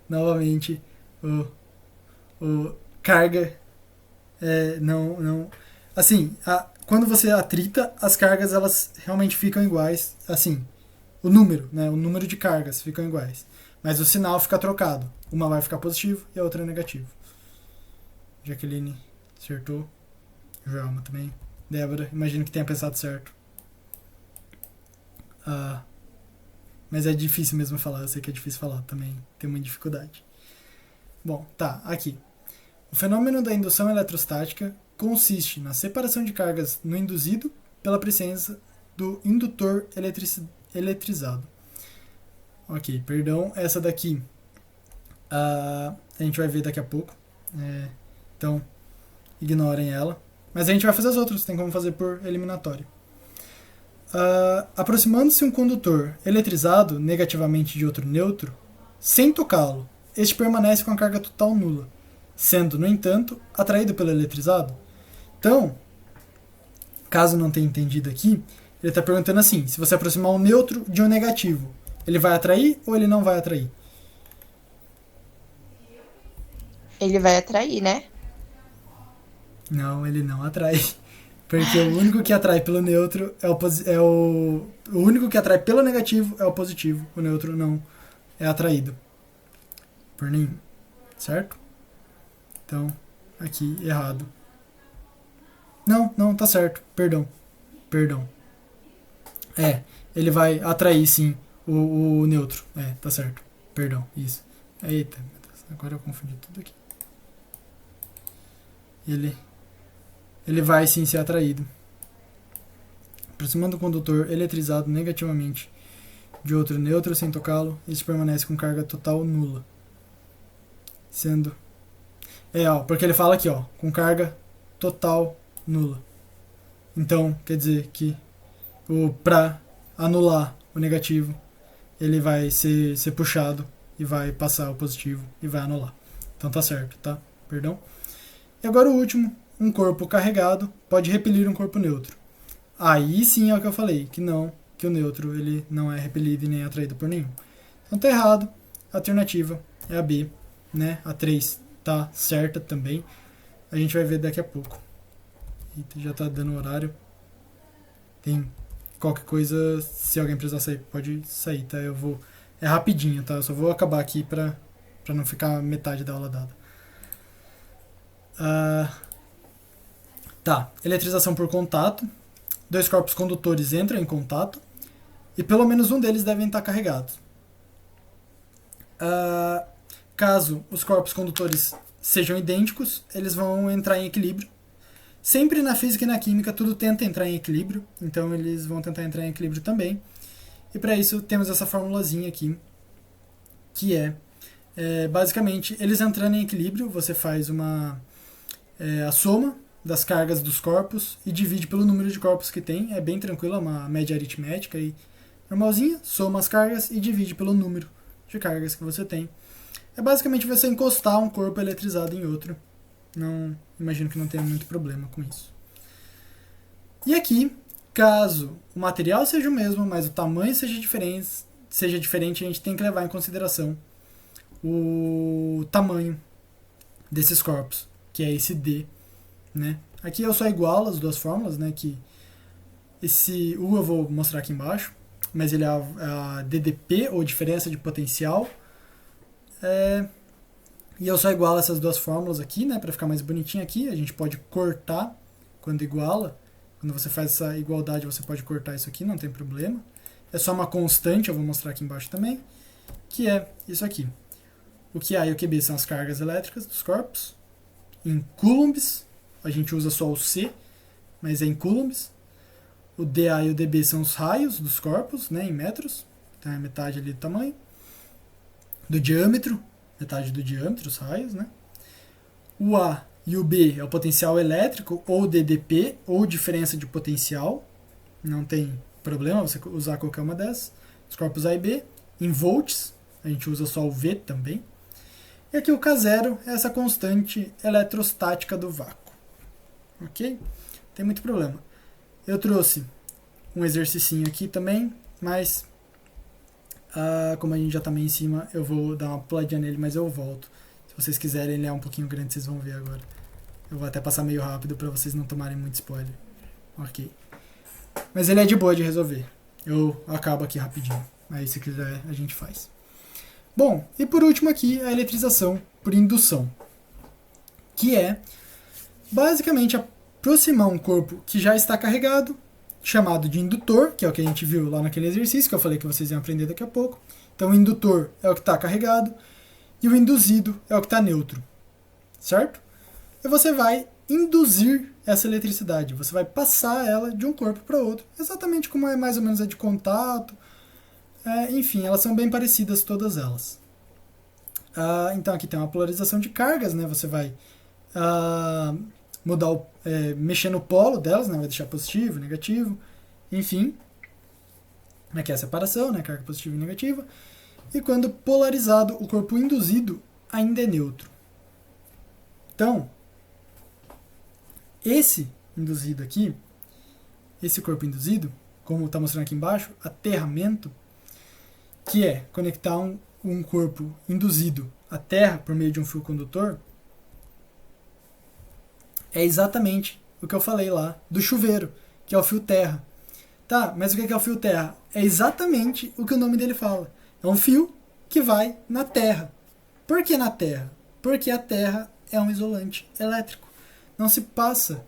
novamente o carga não assim, quando você atrita, as cargas elas realmente ficam iguais, assim, o número de cargas ficam iguais, mas o sinal fica trocado, uma vai ficar positivo e a outra é negativo. Jaqueline acertou, Joelma também, Débora, imagino que tenha pensado certo. Mas é difícil mesmo falar, eu sei que é difícil falar também, tem uma dificuldade. Bom, tá, aqui. O fenômeno da indução eletrostática consiste na separação de cargas no induzido pela presença do indutor eletrizado. Ok, perdão, essa daqui a gente vai ver daqui a pouco. Então, ignorem ela. Mas a gente vai fazer as outras, tem como fazer por eliminatório. Aproximando-se um condutor eletrizado negativamente de outro neutro, sem tocá-lo, este permanece com a carga total nula, sendo, no entanto, atraído pelo eletrizado. Então, caso não tenha entendido aqui, ele está perguntando assim, se você aproximar um neutro de um negativo, ele vai atrair ou ele não vai atrair? Ele vai atrair, né? Não, ele não atrai. Porque o único que atrai pelo neutro o único que atrai pelo negativo é o positivo. O neutro não é atraído por nenhum. Certo? Então, aqui, errado. Não, tá certo. Perdão. Ele vai atrair, sim, o neutro. Tá certo. Perdão, isso. Eita, agora eu confundi tudo aqui. Ele vai sim ser atraído. Aproximando o condutor eletrizado negativamente de outro neutro sem tocá-lo, este permanece com carga total nula. Sendo... porque ele fala aqui, com carga total nula. Então, quer dizer que para anular o negativo, ele vai ser puxado e vai passar o positivo e vai anular. Então tá certo, tá? Perdão. E agora o último. Um corpo carregado pode repelir um corpo neutro. Aí sim é o que eu falei, que o neutro ele não é repelido e nem atraído por nenhum. Então tá errado. A alternativa é a B, né? A 3 tá certa também. A gente vai ver daqui a pouco. Eita, já tá dando horário. Tem qualquer coisa, se alguém precisar sair, pode sair, tá? É rapidinho, tá? Eu só vou acabar aqui pra não ficar metade da aula dada. Tá, eletrização por contato. Dois corpos condutores entram em contato e pelo menos um deles devem estar carregados. Caso os corpos condutores sejam idênticos, eles vão entrar em equilíbrio. Sempre na física e na química tudo tenta entrar em equilíbrio, então eles vão tentar entrar em equilíbrio também. E para isso temos essa formulazinha aqui, que é Basicamente, eles entrando em equilíbrio, você faz a soma das cargas dos corpos e divide pelo número de corpos que tem. É bem tranquilo, é uma média aritmética aí normalzinha, soma as cargas e divide pelo número de cargas que você tem. É basicamente você encostar um corpo eletrizado em outro. Não imagino que não tenha muito problema com isso. E aqui, caso o material seja o mesmo, mas o tamanho seja diferente, a gente tem que levar em consideração o tamanho desses corpos, que é esse D, né? Aqui eu só igualo as duas fórmulas, né? Que esse U eu vou mostrar aqui embaixo, mas ele é a DDP, ou diferença de potencial. E eu só igualo essas duas fórmulas aqui, né? Para ficar mais bonitinho aqui. A gente pode cortar quando iguala. Quando você faz essa igualdade, você pode cortar isso aqui, não tem problema. É só uma constante, eu vou mostrar aqui embaixo também, que é isso aqui. O QA e o QB são as cargas elétricas dos corpos. Em coulombs, a gente usa só o C, mas é em coulombs. O DA e o DB são os raios dos corpos, né, em metros. Então é metade ali do tamanho. Do diâmetro, metade do diâmetro, os raios, né. O A e o B é o potencial elétrico, ou DDP, ou diferença de potencial. Não tem problema você usar qualquer uma dessas. Os corpos A e B. Em volts, a gente usa só o V também. E aqui o K0 é essa constante eletrostática do vácuo. Ok? Não tem muito problema. Eu trouxe um exercicinho aqui também, mas como a gente já está meio em cima, eu vou dar uma puladinha nele, mas eu volto. Se vocês quiserem, ele é um pouquinho grande, vocês vão ver agora. Eu vou até passar meio rápido para vocês não tomarem muito spoiler. Ok. Mas ele é de boa de resolver. Eu acabo aqui rapidinho. Aí se quiser a gente faz. Bom, e por último aqui a eletrização por indução. Que é basicamente aproximar um corpo que já está carregado, chamado de indutor, que é o que a gente viu lá naquele exercício que eu falei que vocês iam aprender daqui a pouco. Então o indutor é o que está carregado e o induzido é o que está neutro. Certo? E você vai induzir essa eletricidade, você vai passar ela de um corpo para outro, exatamente como é mais ou menos a de contato. Enfim, elas são bem parecidas todas elas. Então aqui tem uma polarização de cargas, né? Você vai mexer no polo delas, né? Vai deixar positivo, negativo, enfim. Aqui é a separação, né? Carga positiva e negativa. E quando polarizado, o corpo induzido ainda é neutro. Então, esse induzido aqui, esse corpo induzido, como está mostrando aqui embaixo, aterramento, que é conectar um corpo induzido à Terra por meio de um fio condutor, é exatamente o que eu falei lá do chuveiro, que é o fio terra. Tá, mas o que é o fio terra? É exatamente o que o nome dele fala. É um fio que vai na Terra. Por que na Terra? Porque a Terra é um isolante elétrico. Não se passa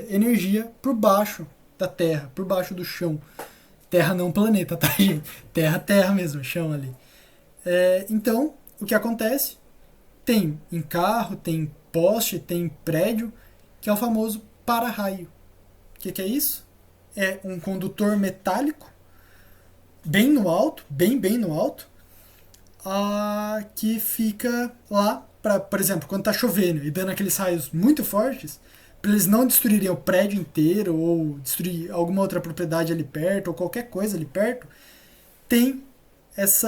energia por baixo da Terra, por baixo do chão. Terra não planeta, tá, gente? Terra mesmo, chão ali. Então, o que acontece? Tem em carro, tem poste, tem prédio, que é o famoso para-raio. O que é isso? É um condutor metálico, bem no alto, bem no alto, que fica lá, por exemplo, quando está chovendo e dando aqueles raios muito fortes, para eles não destruírem o prédio inteiro ou destruir alguma outra propriedade ali perto ou qualquer coisa ali perto, tem esse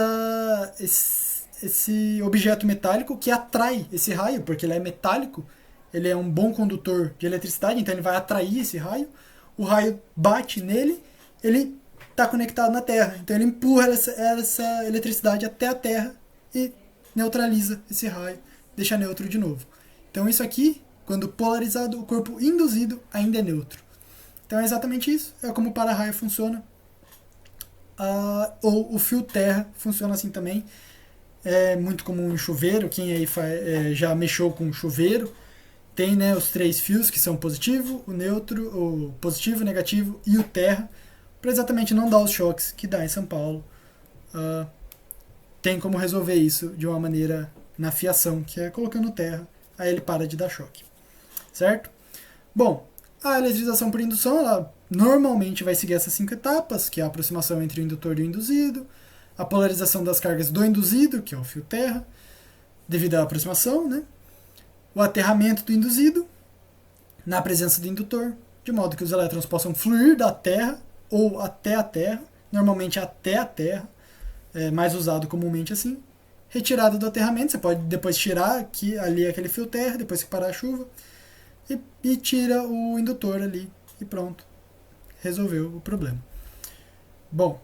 objeto metálico que atrai esse raio, porque ele é metálico, ele é um bom condutor de eletricidade, então ele vai atrair esse raio, o raio bate nele, ele está conectado na Terra, então ele empurra essa eletricidade até a Terra e neutraliza esse raio, deixa neutro de novo. Então isso aqui, quando polarizado, o corpo induzido ainda é neutro. Então é exatamente isso, é como o para-raio funciona. Ou o fio terra funciona assim também. É muito comum em chuveiro, quem aí já mexeu com chuveiro, tem, né, os 3 fios que são positivo, o neutro, o positivo, o negativo e o terra, para exatamente não dar os choques que dá em São Paulo. Tem como resolver isso de uma maneira na fiação, que é colocando terra, aí ele para de dar choque. Certo? Bom, a eletrização por indução, ela normalmente vai seguir essas 5 etapas, que é a aproximação entre o indutor e o induzido, a polarização das cargas do induzido, que é o fio terra, devido à aproximação, né? O aterramento do induzido, na presença do indutor, de modo que os elétrons possam fluir da Terra ou até a Terra, normalmente até a Terra, é mais usado comumente assim. Retirada do aterramento, você pode depois tirar ali aquele fio terra, depois que parar a chuva, e tira o indutor ali, e pronto. Resolveu o problema. Bom,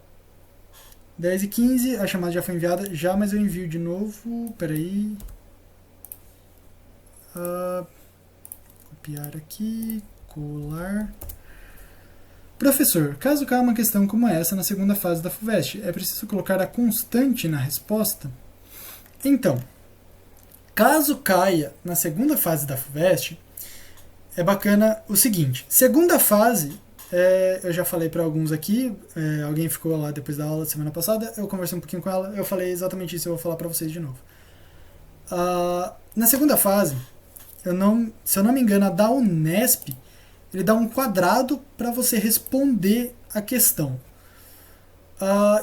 10h15, a chamada já foi enviada, mas eu envio de novo, peraí. Copiar aqui, colar. Professor, caso caia uma questão como essa na segunda fase da FUVEST, é preciso colocar a constante na resposta? Então, caso caia na segunda fase da FUVEST, é bacana o seguinte. Segunda fase, eu já falei para alguns aqui, alguém ficou lá depois da aula semana passada, eu conversei um pouquinho com ela, eu falei exatamente isso, eu vou falar para vocês de novo. Na segunda fase, se eu não me engano, a da Unesp, ele dá um quadrado para você responder a questão.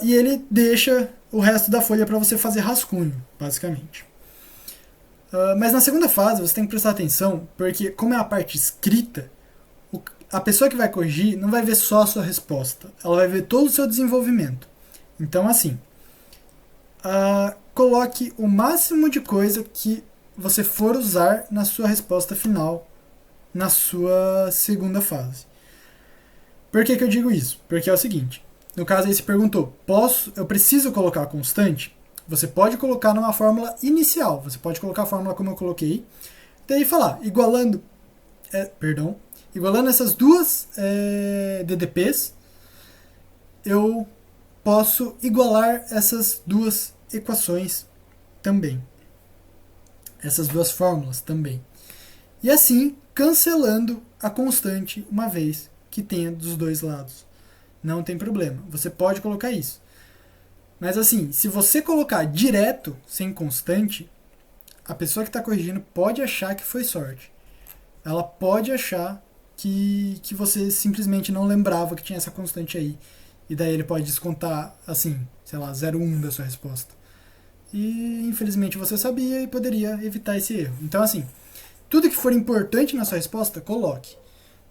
E ele deixa o resto da folha para você fazer rascunho, basicamente. Mas na segunda fase você tem que prestar atenção, porque como é a parte escrita, a pessoa que vai corrigir não vai ver só a sua resposta, ela vai ver todo o seu desenvolvimento. Então assim, coloque o máximo de coisa que você for usar na sua resposta final, na sua segunda fase. Por que eu digo isso? Porque é o seguinte, no caso aí se perguntou, eu preciso colocar a constante? Você pode colocar numa fórmula inicial, você pode colocar a fórmula como eu coloquei, daí falar, igualando essas duas DDPs, eu posso igualar essas duas equações também. Essas duas fórmulas também. E assim, cancelando a constante uma vez que tenha dos dois lados. Não tem problema, você pode colocar isso. Mas assim, se você colocar direto, sem constante, a pessoa que está corrigindo pode achar que foi sorte. Ela pode achar que você simplesmente não lembrava que tinha essa constante aí. E daí ele pode descontar, assim, sei lá, 0,1 da sua resposta. E infelizmente você sabia e poderia evitar esse erro. Então assim, tudo que for importante na sua resposta, coloque.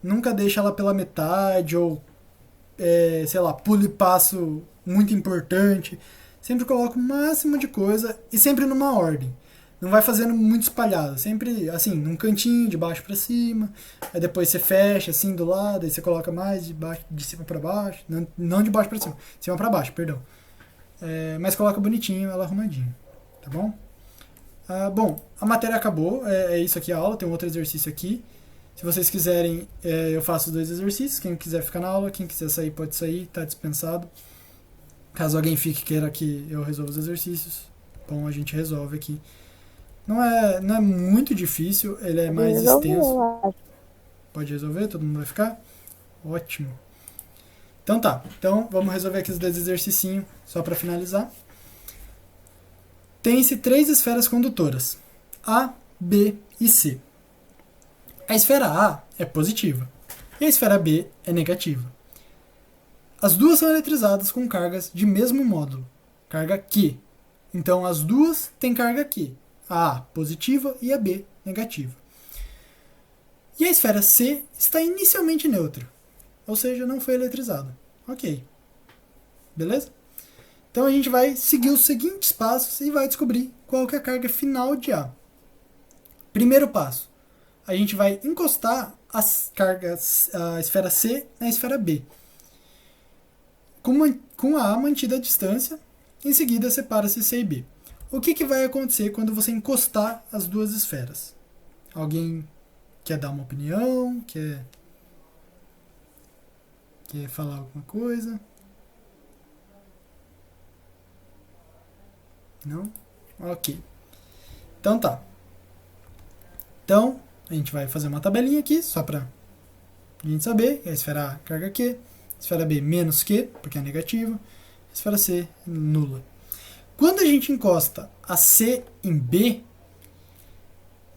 Nunca deixe ela pela metade ou, sei lá, pule passo muito importante. Sempre coloca o máximo de coisa e sempre numa ordem. Não vai fazendo muito espalhado. Sempre, assim, num cantinho, de baixo para cima. Aí depois você fecha, assim, do lado. Aí você coloca mais de cima para baixo. Não de baixo para cima. De cima para baixo, perdão. Mas coloca bonitinho, ela arrumadinho. Tá bom? Bom, a matéria acabou. É isso aqui a aula. Tem um outro exercício aqui. Se vocês quiserem, eu faço os 2 exercícios. Quem quiser ficar na aula, quem quiser sair pode sair. Tá dispensado. Caso alguém fique queira que eu resolva os exercícios, bom, a gente resolve aqui. Não é muito difícil, ele é mais extenso. Pode resolver? Todo mundo vai ficar? Ótimo. Então tá, vamos resolver aqui os 2 exercicinhos, só para finalizar. Tem-se 3 esferas condutoras, A, B e C. A esfera A é positiva e a esfera B é negativa. As duas são eletrizadas com cargas de mesmo módulo, carga Q. Então as duas têm carga Q, a A positiva e a B negativa. E a esfera C está inicialmente neutra, ou seja, não foi eletrizada. Ok. Beleza? Então a gente vai seguir os seguintes passos e vai descobrir qual que é a carga final de A. Primeiro passo, a gente vai encostar as cargas, a esfera C na esfera B. Com a A mantida a distância, em seguida separa-se C e B. O que vai acontecer quando você encostar as duas esferas? Alguém quer dar uma opinião? Quer falar alguma coisa? Não? Ok. Então tá. Então, a gente vai fazer uma tabelinha aqui, só pra gente saber. A esfera A carga Q, a esfera B menos Q, porque é negativa, a esfera C nula. Quando a gente encosta a C em B,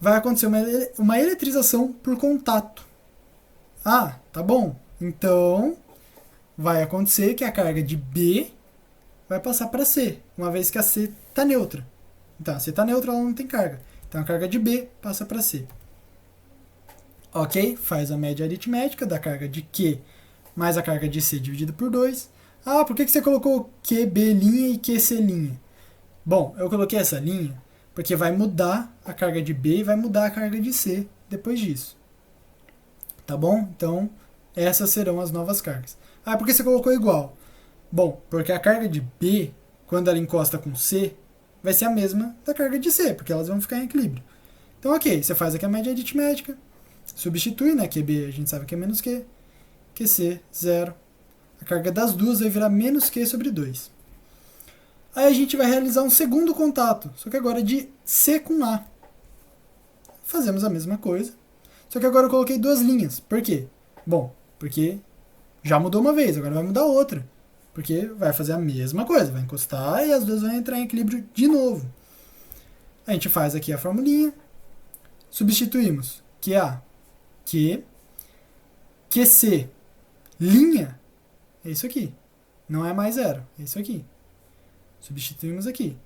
vai acontecer uma eletrização por contato. Ah, tá bom. Então, vai acontecer que a carga de B vai passar para C, uma vez que a C está neutra. Então, a C está neutra, ela não tem carga. Então, a carga de B passa para C. Ok? Faz a média aritmética da carga de Q mais a carga de C dividido por 2. Ah, por que você colocou QB' e QC'? Bom, eu coloquei essa linha porque vai mudar a carga de B e vai mudar a carga de C depois disso. Tá bom? Então, essas serão as novas cargas. Ah, por que você colocou igual? Bom, porque a carga de B, quando ela encosta com C, vai ser a mesma da carga de C, porque elas vão ficar em equilíbrio. Então, ok, você faz aqui a média aritmética, substitui, né? QB a gente sabe que é menos Q, QC, 0. A carga das duas vai virar menos Q sobre 2. Aí a gente vai realizar um segundo contato, só que agora de C com A. Fazemos a mesma coisa, só que agora eu coloquei duas linhas. Por quê? Bom, porque já mudou uma vez, agora vai mudar outra. Porque vai fazer a mesma coisa, vai encostar e as duas vão entrar em equilíbrio de novo. A gente faz aqui a formulinha, substituímos QA, Q, QC, linha, é isso aqui. Não é mais 0, é isso aqui. Substituímos aqui.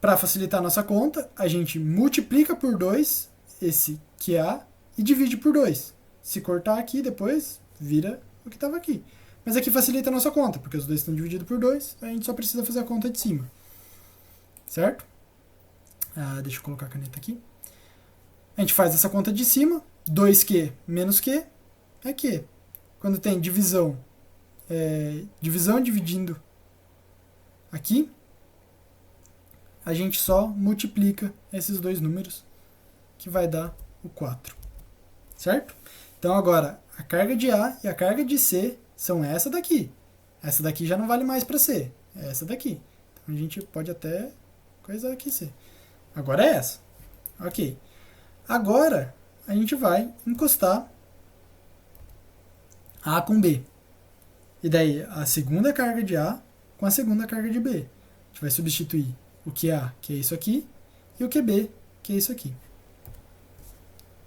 Para facilitar a nossa conta, a gente multiplica por 2 esse QA e divide por 2. Se cortar aqui, depois vira o que estava aqui. Mas aqui facilita a nossa conta, porque os dois estão divididos por 2, a gente só precisa fazer a conta de cima. Certo? Deixa eu colocar a caneta aqui. A gente faz essa conta de cima, 2Q menos Q é Q. Quando tem divisão dividindo aqui, a gente só multiplica esses dois números, que vai dar o 4. Certo? Então agora, a carga de A e a carga de C são essa daqui. Essa daqui já não vale mais para C. É essa daqui. Então a gente pode até coisar aqui C. Agora é essa. Ok. Agora a gente vai encostar A com B. E daí a segunda carga de A com a segunda carga de B. A gente vai substituir o QA, que é isso aqui, e o QB, que é isso aqui.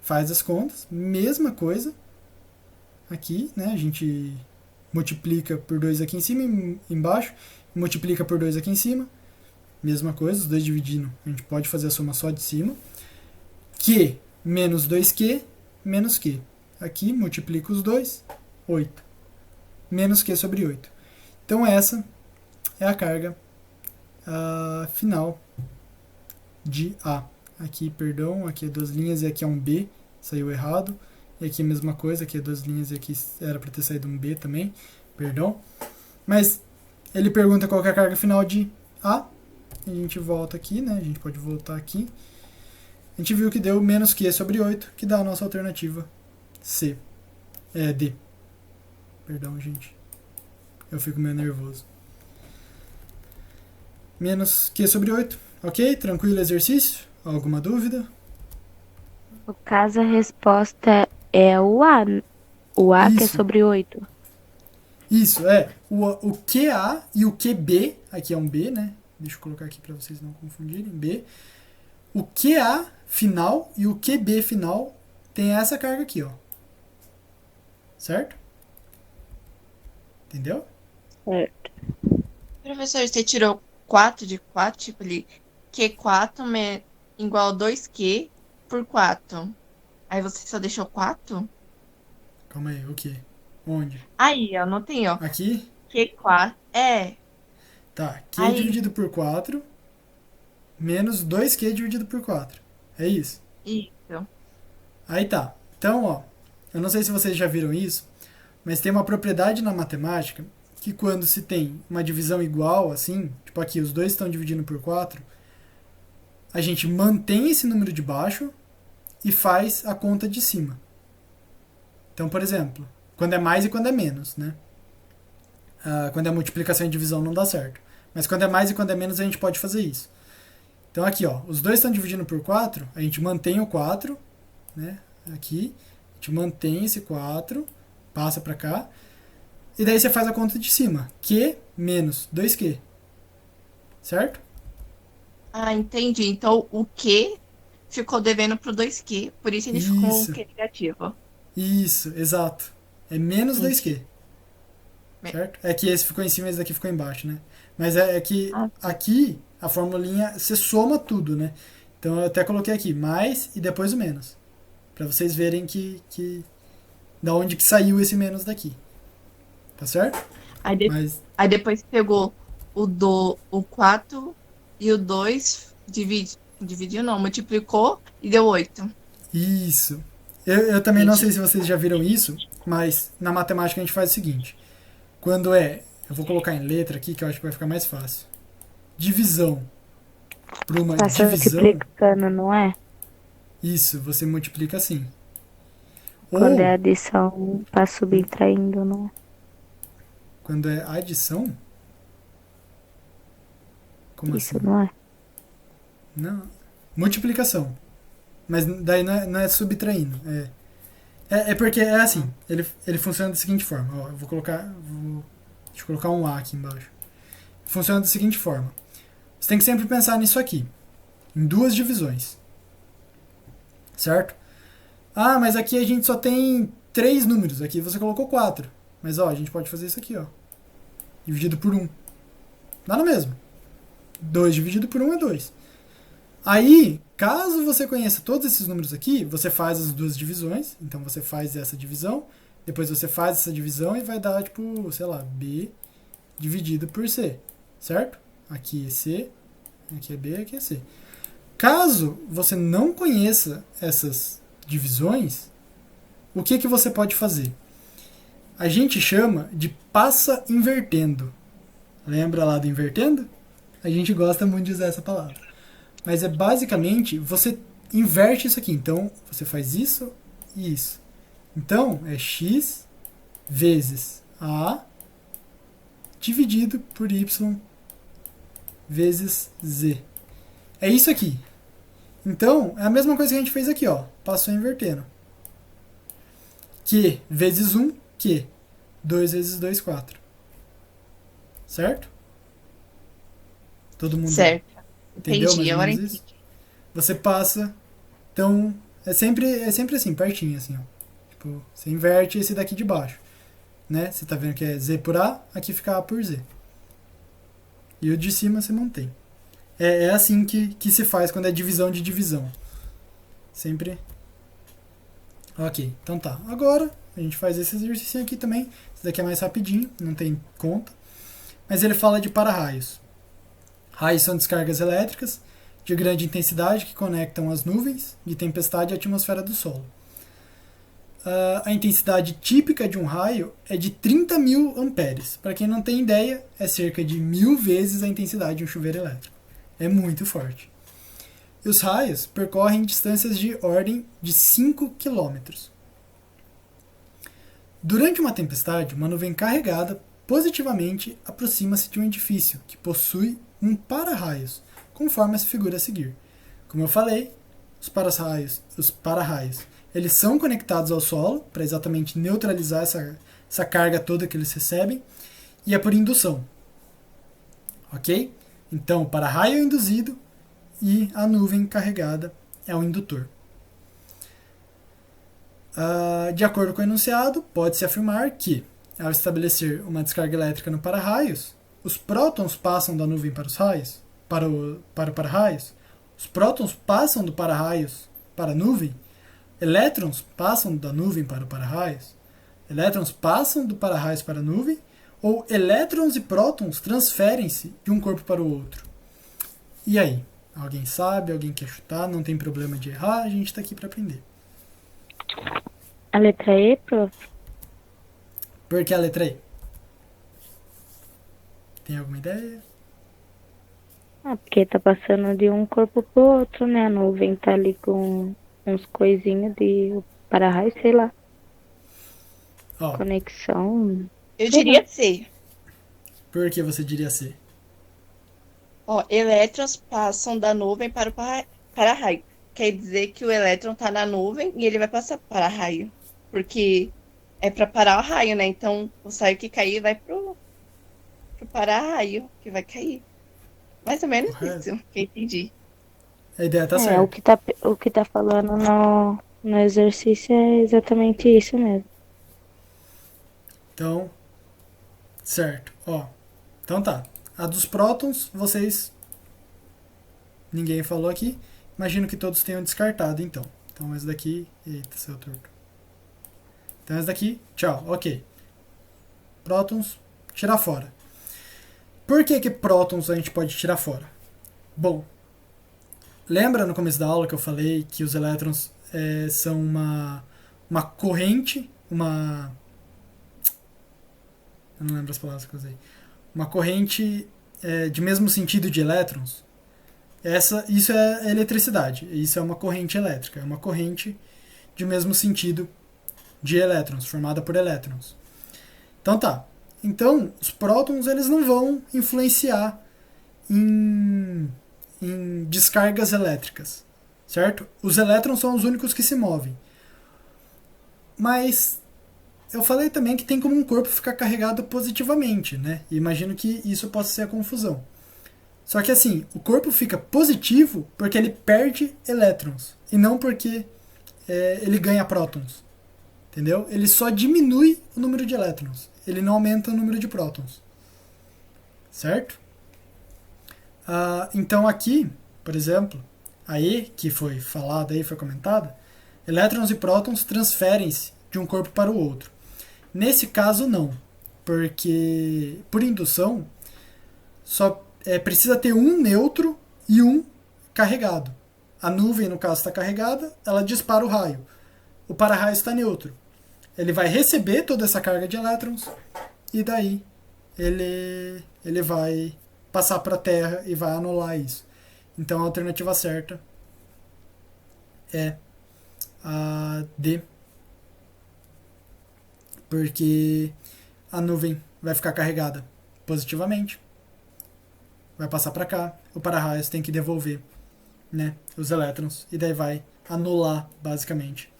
Faz as contas, mesma coisa. Aqui, né, a gente multiplica por 2 aqui em cima e embaixo, multiplica por 2 aqui em cima, mesma coisa, os dois dividindo, a gente pode fazer a soma só de cima. Q menos 2Q menos Q. Aqui, multiplica os dois, 8. Menos Q sobre 8. Então essa é a carga final de A. Aqui, perdão, aqui é duas linhas e aqui é um B, saiu errado. E aqui a mesma coisa, aqui é duas linhas e aqui era para ter saído um B também, perdão. Mas ele pergunta qual que é a carga final de A. A gente volta aqui, né? A gente pode voltar aqui. A gente viu que deu menos Q sobre 8, que dá a nossa alternativa C. D. Perdão, gente. Eu fico meio nervoso. Menos Q sobre 8. Ok? Tranquilo exercício? Alguma dúvida? No caso, a resposta é o A. O A que é Isso. sobre 8. Isso, é. O QA e o QB, aqui é um B, né? Deixa eu colocar aqui para vocês não confundirem. B. O QA final e o QB final tem essa carga aqui, ó. Certo? Entendeu? Certo. Professor, você tirou 4 de 4, tipo ali, Q4 igual a 2Q por 4. Aí você só deixou 4? Calma aí, o quê? Onde? Aí, ó, não tem, ó. Aqui? Q4. É. Tá. Q Aí. dividido por 4 menos 2Q dividido por 4. É isso? Isso. Aí tá. Então, ó, eu não sei se vocês já viram isso, mas tem uma propriedade na matemática que quando se tem uma divisão igual, assim, tipo aqui, os dois estão dividindo por 4, a gente mantém esse número de baixo e faz a conta de cima. Então, por exemplo, quando é mais e quando é menos, né? Quando é multiplicação e divisão não dá certo. Mas quando é mais e quando é menos, a gente pode fazer isso. Então aqui, ó, os dois estão dividindo por 4, a gente mantém o 4, né? Aqui, a gente mantém esse 4, passa pra cá, e daí você faz a conta de cima. Q menos 2Q. Certo? Ah, entendi. Então o Q ficou devendo pro 2Q, por isso ele ficou com Isso. o Q negativo. Isso, exato. É menos 2Q. certo? É que esse ficou em cima e esse daqui ficou embaixo, né? Mas é que Ah, aqui a formulinha, você soma tudo, né? Então eu até coloquei aqui mais e depois o menos. Pra vocês verem que da onde que saiu esse menos daqui. Tá certo? Aí, Mas aí depois pegou o 4 e o 2 dividiu não, multiplicou e deu 8. isso. Eu também não sei Entendi. se vocês já viram isso, mas na matemática a gente faz o seguinte. Quando é. Eu vou colocar em letra aqui que eu acho que vai ficar mais fácil. Divisão por uma passa divisão, multiplicando, não é? isso, você multiplica assim. Quando é Ou, adição, passa subtraindo, não é? quando é adição, como Isso, assim? não é? Não. Multiplicação. Mas daí não é subtraindo. É porque é assim. Ele funciona da seguinte forma. Ó, eu vou colocar. Deixa eu colocar um A aqui embaixo. Funciona da seguinte forma. Você tem que sempre pensar nisso aqui. Em duas divisões. Certo? Ah, mas aqui a gente só tem três números. Aqui você colocou quatro. Mas ó, a gente pode fazer isso aqui, ó. Dividido por um. Dá no mesmo. 2 dividido por um é 2. Aí, caso você conheça todos esses números aqui, você faz as duas divisões. Então você faz essa divisão, depois você faz essa divisão e vai dar, tipo, sei lá, B dividido por C. Certo? Aqui é C, aqui é B, aqui é C. Caso você não conheça essas divisões, o que você pode fazer? A gente chama de passa invertendo. Lembra lá do invertendo? A gente gosta muito de usar essa palavra. Mas é basicamente, você inverte isso aqui. Então, você faz isso e isso. Então, é x vezes a dividido por y vezes z. É isso aqui. Então, é a mesma coisa que a gente fez aqui, ó. Passou invertendo. Q vezes 1, Q. 2 vezes 2, 4. Certo? Todo mundo Certo. entendeu mais Entendi, ou agora menos entendi. isso? Você passa. Então, é sempre assim, pertinho, assim, ó. Tipo, você inverte esse daqui de baixo. Né? Você tá vendo que é Z por A, aqui fica A por Z. E o de cima você mantém. É assim que se faz quando é divisão de divisão. Sempre. Ok, então tá. Agora a gente faz esse exercício aqui também. Esse daqui é mais rapidinho, não tem conta. Mas ele fala de para-raios. Raios são descargas elétricas de grande intensidade que conectam as nuvens de tempestade à atmosfera do solo. A intensidade típica de um raio é de 30 mil amperes. Para quem não tem ideia, é cerca de 1000 vezes a intensidade de um chuveiro elétrico. É muito forte. E os raios percorrem distâncias de ordem de 5 quilômetros. Durante uma tempestade, uma nuvem carregada positivamente aproxima-se de um edifício que possui um para-raios, conforme essa figura a seguir. Como eu falei, os para-raios, eles são conectados ao solo para exatamente neutralizar essa carga toda que eles recebem, e é por indução. Ok? Então, o para-raio é induzido e a nuvem carregada é o indutor. De acordo com o enunciado, pode-se afirmar que, ao estabelecer uma descarga elétrica no para-raios, os prótons passam da nuvem para os raios, para o para-raios, os prótons passam do para-raios para a nuvem, elétrons passam da nuvem para o para-raios, elétrons passam do para-raios para a nuvem, ou elétrons e prótons transferem-se de um corpo para o outro. E aí? Alguém sabe? Alguém quer chutar? Não tem problema de errar, a gente está aqui para aprender. A letra E, prof? Por que a letra E? Tem alguma ideia? Ah, porque tá passando de um corpo pro outro, né? A nuvem tá ali com uns coisinhos de para-raio, sei lá, Ó, conexão, Eu sei lá. diria C. por que você diria C? Ó, elétrons passam da nuvem para o para-raio. Quer dizer que o elétron está na nuvem e ele vai passar para raio. Porque é para parar o raio, né? Então o raio que cair vai pro para-raio que vai cair. Mais ou menos Correto. isso que eu entendi. A ideia tá É, certa. o que tá falando no exercício é exatamente isso mesmo. Então, Certo, ó. Então tá. A dos prótons, vocês... Ninguém falou aqui. Imagino que todos tenham descartado, então. Então esse daqui... Eita, seu torto. Então esse daqui, tchau, ok. Prótons, tirar fora. Por que prótons a gente pode tirar fora? Bom, lembra no começo da aula que eu falei que os elétrons são uma corrente, eu não lembro as palavras que eu usei. Uma corrente de mesmo sentido de elétrons. Isso é eletricidade. Isso é uma corrente elétrica. É uma corrente de mesmo sentido de elétrons, formada por elétrons. Então tá. Então, os prótons eles não vão influenciar em descargas elétricas, certo? Os elétrons são os únicos que se movem. Mas eu falei também que tem como um corpo ficar carregado positivamente, né? E imagino que isso possa ser a confusão. Só que assim, o corpo fica positivo porque ele perde elétrons e não porque ele ganha prótons. Entendeu? Ele só diminui o número de elétrons. Ele não aumenta o número de prótons. Certo? Então aqui, por exemplo, a E, que foi falada aí, foi comentada, elétrons e prótons transferem-se de um corpo para o outro. Nesse caso, não. Porque, por indução, só precisa ter um neutro e um carregado. A nuvem, no caso, está carregada, ela dispara o raio. O para-raio está neutro. Ele vai receber toda essa carga de elétrons e daí ele vai passar para a Terra e vai anular isso. Então a alternativa certa é a D, porque a nuvem vai ficar carregada positivamente, vai passar para cá, o para-raios tem que devolver, né, os elétrons e daí vai anular basicamente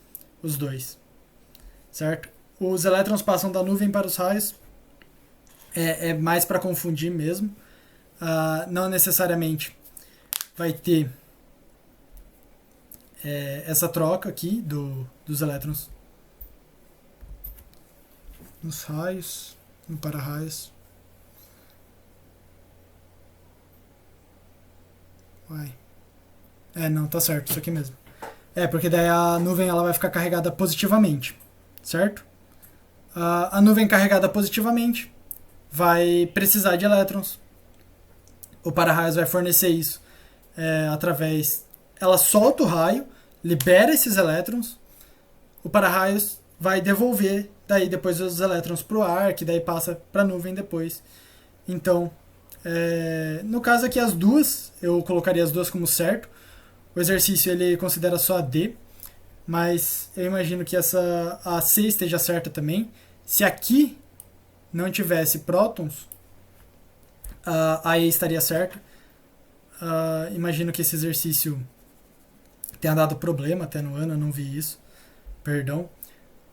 os dois, certo? Os elétrons passam da nuvem para os raios, é mais para confundir mesmo. Não necessariamente vai ter essa troca aqui dos elétrons nos raios, no para-raios. Não, tá certo, isso aqui mesmo. Porque daí a nuvem ela vai ficar carregada positivamente, certo? A nuvem carregada positivamente vai precisar de elétrons. O para-raios vai fornecer isso através... Ela solta o raio, libera esses elétrons, o para-raios vai devolver daí depois os elétrons para o ar, que daí passa para a nuvem depois. Então, no caso aqui as duas, eu colocaria as duas como certo. O exercício ele considera só a D, mas eu imagino que a C esteja certa também. Se aqui não tivesse prótons, a E estaria certa. Imagino que esse exercício tenha dado problema até no ano, eu não vi isso, perdão.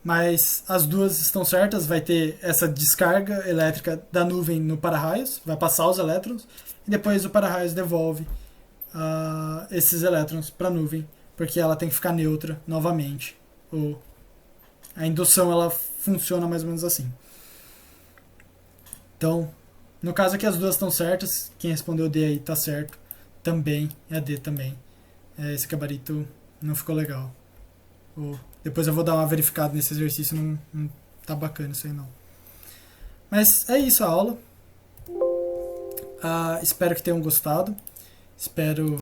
Mas as duas estão certas, vai ter essa descarga elétrica da nuvem no para-raios, vai passar os elétrons, e depois o para-raios devolve esses elétrons para a nuvem, porque ela tem que ficar neutra novamente. A indução ela funciona mais ou menos assim. Então, no caso aqui as duas estão certas, quem respondeu D aí está certo, também é a D também. Esse gabarito não ficou legal. Depois eu vou dar uma verificada nesse exercício, não tá bacana isso aí não. Mas é isso a aula. Espero que tenham gostado. Espero